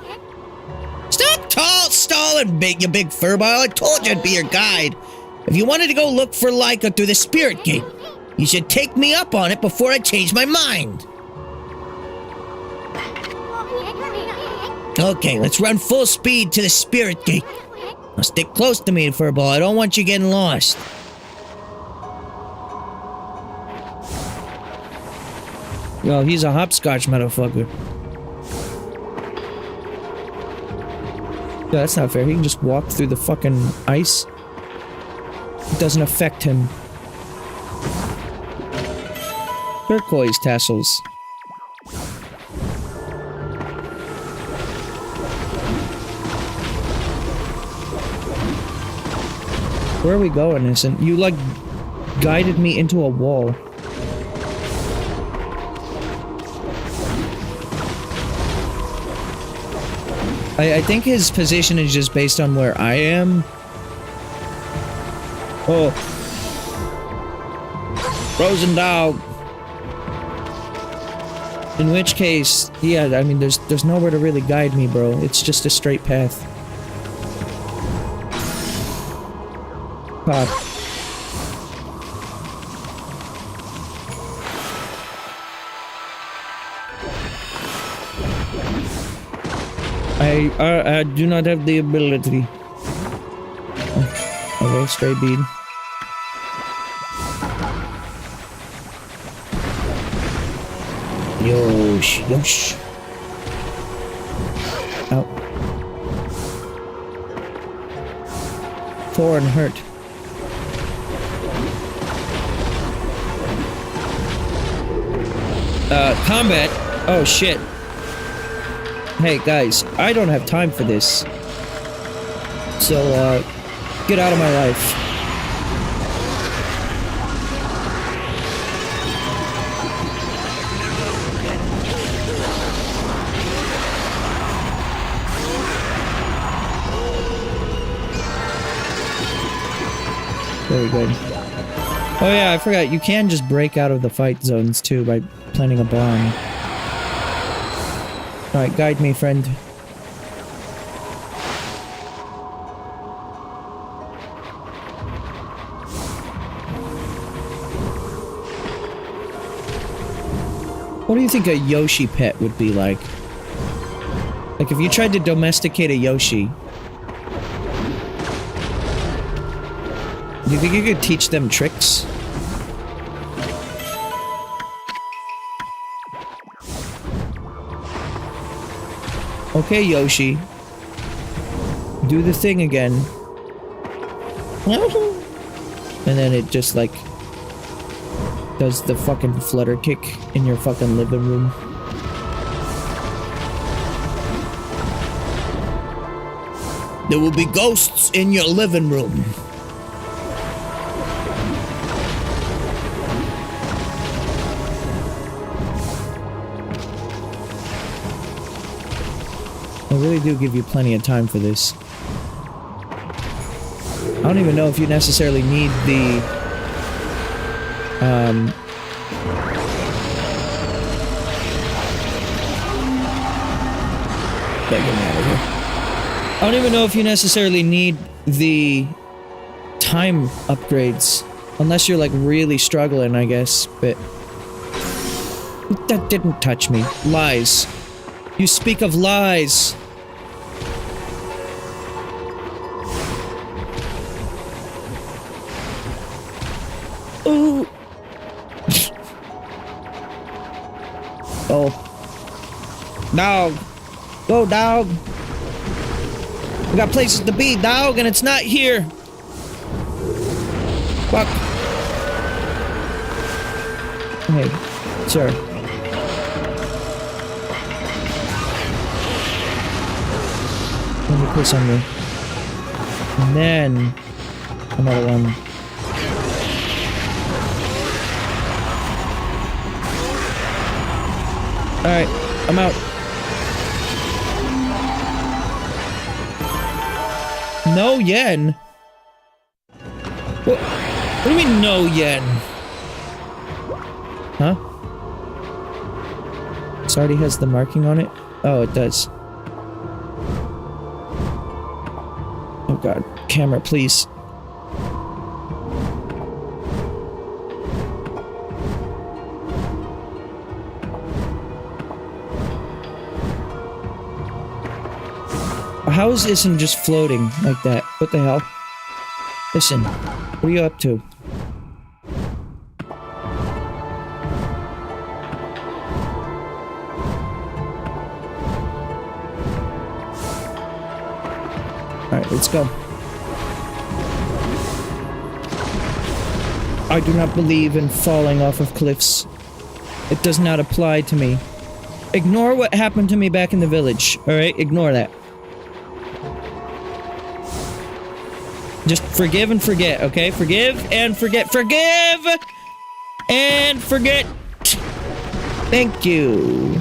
S2: Stop stalling, you big furball. I told you I'd be your guide. If you wanted to go look for Laika through the spirit gate, you should take me up on it before I change my mind. Okay, let's run full speed to the spirit gate. Now stick close to me, furball. I don't want you getting lost. Well, he's a hopscotch motherfucker. Yeah, that's not fair. He can just walk through the fucking ice. It doesn't affect him. Turquoise tassels. Where are we going, Innocent? You, like, guided me into a wall. I think his position is just based on where I am. Oh. Frozen dog. In which case, yeah, I mean, there's nowhere to really guide me, bro. It's just a straight path. Pop. I do not have the ability. Oh, okay, stray bead. Yosh. Ow. Thorn hurt. Combat. Oh shit. Hey guys, I don't have time for this. So, get out of my life. Very good. Oh yeah, I forgot, you can just break out of the fight zones too by planting a bomb. Alright, guide me, friend. What do you think a Yoshi pet would be like? Like, if you tried to domesticate a Yoshi, do you think you could teach them tricks? Okay, Yoshi. Do the thing again. And then it just, like, does the fucking flutter kick in your fucking living room. There will be ghosts in your living room. I really do give you plenty of time for this. I don't even know if you necessarily need the
S1: Get him out of here.
S2: I don't even know if you necessarily need the time upgrades. Unless you're like really struggling, I guess. But that didn't touch me. Lies. You speak of lies. Ooh. Oh. Dog. Go, dog. We got places to be, dog, and it's not here. Fuck. Hey, sir. Let me put some. And then another one. Alright, I'm out. No yen? What do you mean no yen? Huh? This already has the marking on it? Oh, it does. Oh god. Camera, please. How is Issen just floating like that? What the hell? Issen, what are you up to? Alright, let's go. I do not believe in falling off of cliffs. It does not apply to me. Ignore what happened to me back in the village, alright? Ignore that. Just forgive and forget, okay? Forgive and forget. Forgive and forget. Thank you.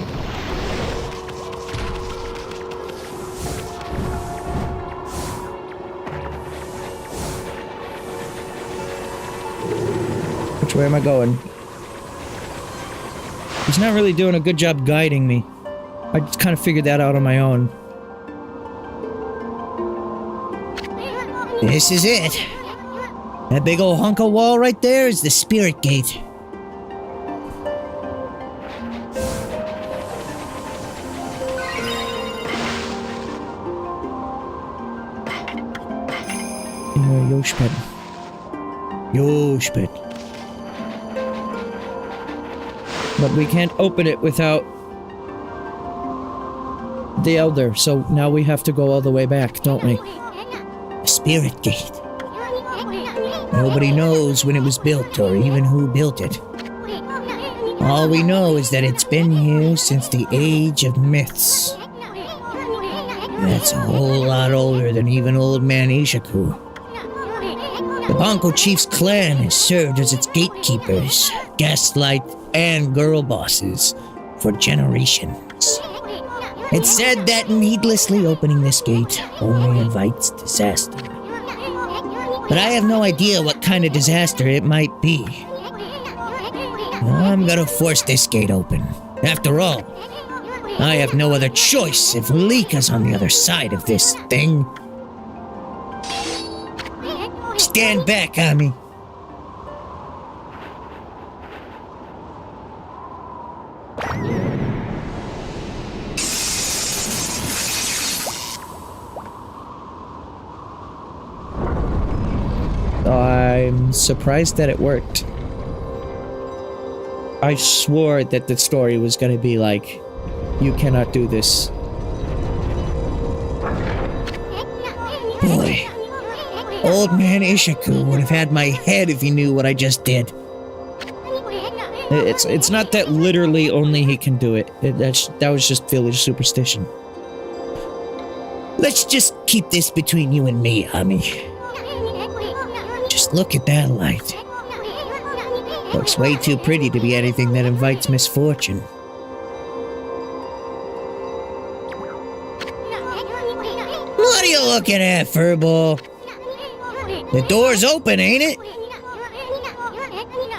S2: Which way am I going? He's not really doing a good job guiding me. I just kind of figured that out on my own.
S1: This is it. That big old hunk of wall right there is the spirit gate.
S2: Yoshpet.
S1: Yoshpet.
S2: But we can't open it without the Elder, so now we have to go all the way back, don't we?
S1: Spirit gate. Nobody knows when it was built or even who built it. All we know is that it's been here since the age of myths. That's a whole lot older than even old man Ishaku. The Banko chief's clan has served as its gatekeepers, gaslight, and girl bosses for generations. It's said that needlessly opening this gate only invites disaster. But I have no idea what kind of disaster it might be. I'm gonna force this gate open. After all, I have no other choice if Lika's on the other side of this thing. Stand back, Ami.
S2: I'm surprised that it worked. I swore that the story was gonna be like, you cannot do this.
S1: Boy, old man Ishaku would have had my head if he knew what I just did.
S2: It's not that literally only he can do it. That was just village superstition.
S1: Let's just keep this between you and me, Ami. Just look at that light. Looks way too pretty to be anything that invites misfortune. What are you looking at, furball? The door's open, ain't it?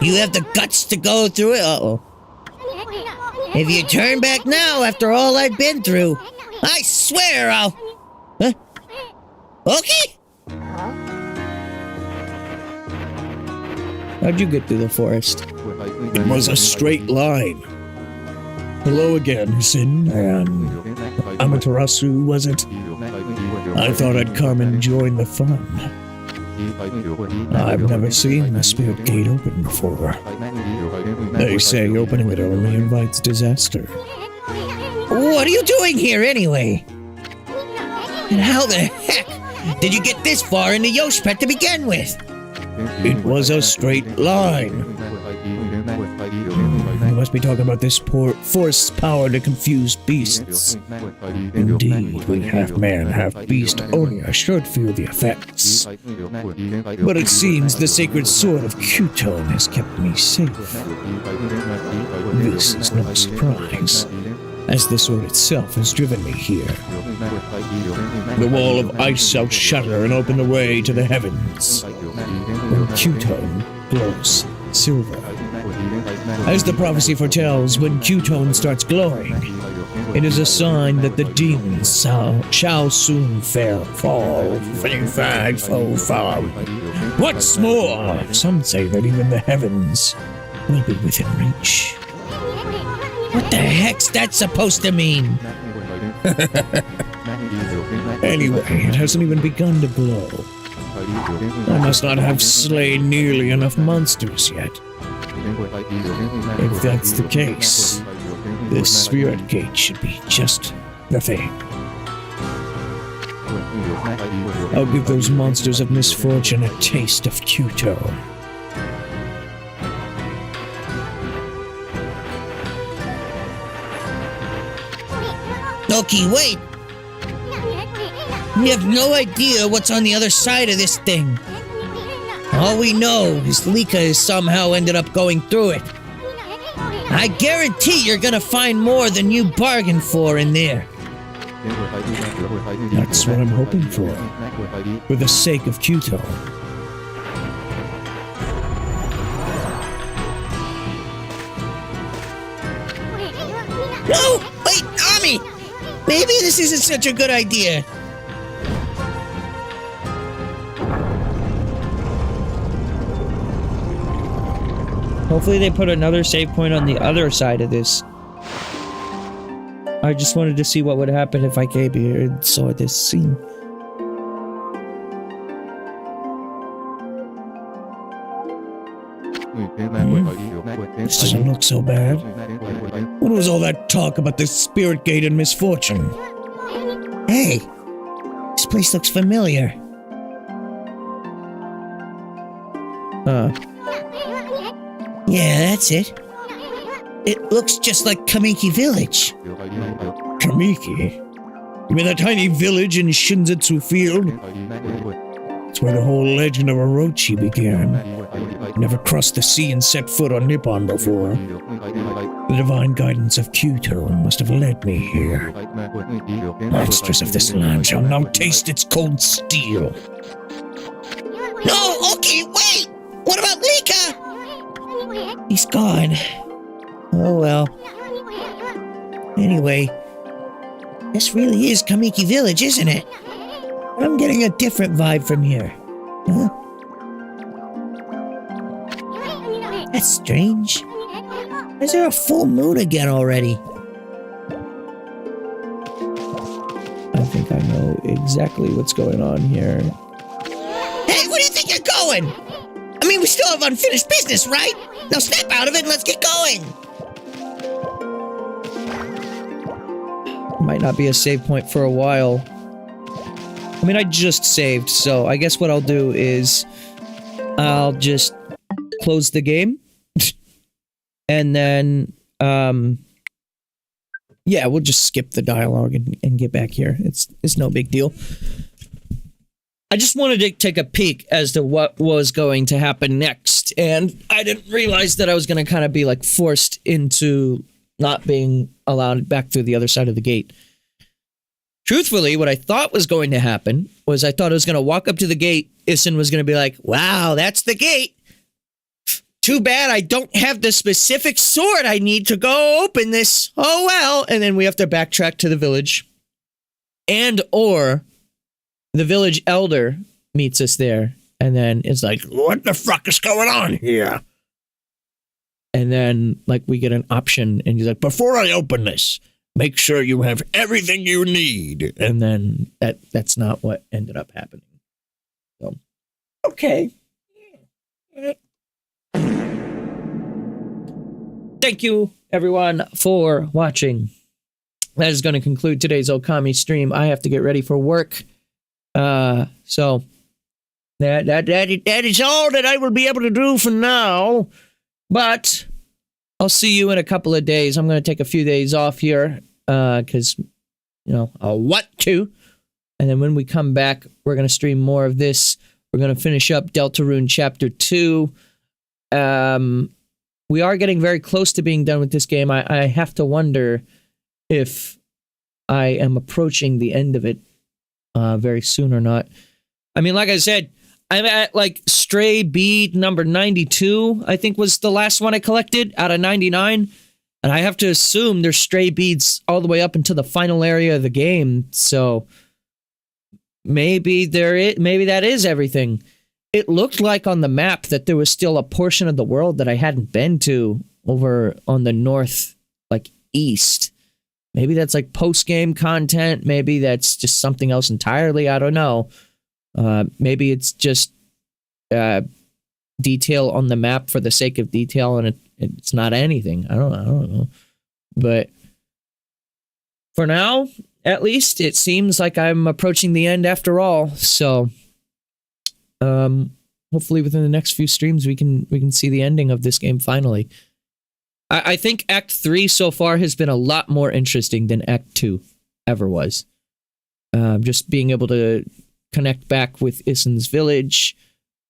S1: You have the guts to go through it? Uh-oh. If you turn back now after all I've been through,
S2: I swear I'll... Huh? Okay? How'd you get through the forest?
S1: It was a straight line. Hello again, Sin and Amaterasu, was it? I thought I'd come and join the fun. I've never seen the Spirit Gate open before. They say opening it only invites disaster.
S2: What are you doing here anyway? And how the heck did you get this far into Yoshpet to begin with?
S1: It was a straight line. You must be talking about this force power to confuse beasts. Indeed, we half man, half beast owner should feel the effects. But it seems the sacred sword of Qtone has kept me safe. This is no surprise, as the sword itself has driven me here. The wall of ice shall shatter and open the way to the heavens, when Qtone glows silver. As the prophecy foretells, when Qtone starts glowing, it is a sign that the demons shall soon fall. What's more, some say that even the heavens will be within reach.
S2: What the heck's that supposed to mean?
S1: Anyway, it hasn't even begun to glow. I must not have slain nearly enough monsters yet. If that's the case, this Spirit Gate should be just the thing. I'll give those monsters of misfortune a taste of Qtone.
S2: Okay, wait! We have no idea what's on the other side of this thing. All we know is Lika has somehow ended up going through it. I guarantee you're gonna find more than you bargained for in there.
S1: That's what I'm hoping for the sake of Qtone.
S2: No! Wait, Ami! Maybe this isn't such a good idea. Hopefully they put another save point on the other side of this. I just wanted to see what would happen if I came here and saw this scene.
S1: This doesn't look so bad. What was all that talk about the Spirit Gate and misfortune?
S2: Hey, this place looks familiar. Yeah, that's it. It looks just like Kamiki Village.
S1: Kamiki? You mean that tiny village in Shinzetsu Field? It's where the whole legend of Orochi began. Never crossed the sea and set foot on Nippon before. The divine guidance of Qtone must have led me here. Monsters of this land shall now taste its cold steel.
S2: No, okay, wait! What about Lika? He's gone. Oh well. Anyway, this really is Kamiki Village, isn't it? I'm getting a different vibe from here. Huh? That's strange. Is there a full moon again already?
S1: I think I know exactly what's going on here.
S2: Hey, where do you think you're going? I mean, we still have unfinished business, right? Now snap out of it and let's get going! Might not be a save point for a while. I mean, I just saved, so I guess what I'll do is I'll just close the game. And then, yeah, we'll just skip the dialogue and get back here. It's no big deal. I just wanted to take a peek as to what was going to happen next, and I didn't realize that I was going to kind of be, like, forced into not being allowed back through the other side of the gate. Truthfully, what I thought was going to happen was I thought I was going to walk up to the gate, Issen was going to be like, wow, that's the gate! Too bad I don't have the specific sword I need to go open this. Oh well. And then we have to backtrack to the village. And or the village elder meets us there and then is like,
S1: What the fuck is going on here?
S2: and then like we get an option and he's like,
S1: Before I open this, make sure you have everything you need.
S2: and then that's not what ended up happening. So,
S1: Okay.
S2: thank you everyone for watching. That is going to conclude today's Okami stream. I have to get ready for work. So that is all that I will be able to do for now. But I'll see you in a couple of days. I'm going to take a few days off here because, I want to. And then when we come back, we're going to stream more of this. We're going to finish up Deltarune Chapter 2. We are getting very close to being done with this game. I have to wonder if I am approaching the end of it very soon or not. I mean, like I said, I'm at like stray bead number 92, I think was the last one I collected out of 99. And I have to assume there's stray beads all the way up into the final area of the game. So maybe that is everything. It looked like on the map that there was still a portion of the world that I hadn't been to over on the north, like east. Maybe that's like post-game content. Maybe that's just something else entirely. I don't know. Maybe it's just detail on the map for the sake of detail, and it's not anything. I don't know. But for now, at least, it seems like I'm approaching the end after all. So, hopefully, within the next few streams, we can see the ending of this game finally. I think Act 3 so far has been a lot more interesting than Act 2 ever was. Just being able to connect back with Issen's village,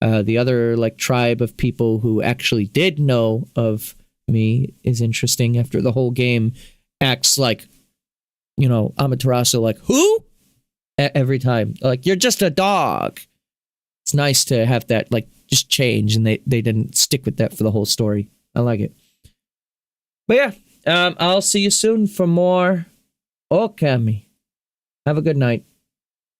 S2: the other like tribe of people who actually did know of me is interesting after the whole game acts like, Amaterasu, like, who? Every time. Like, you're just a dog. It's nice to have that, like, just change, and they didn't stick with that for the whole story. I like it. But yeah, I'll see you soon for more Okami. Have a good night.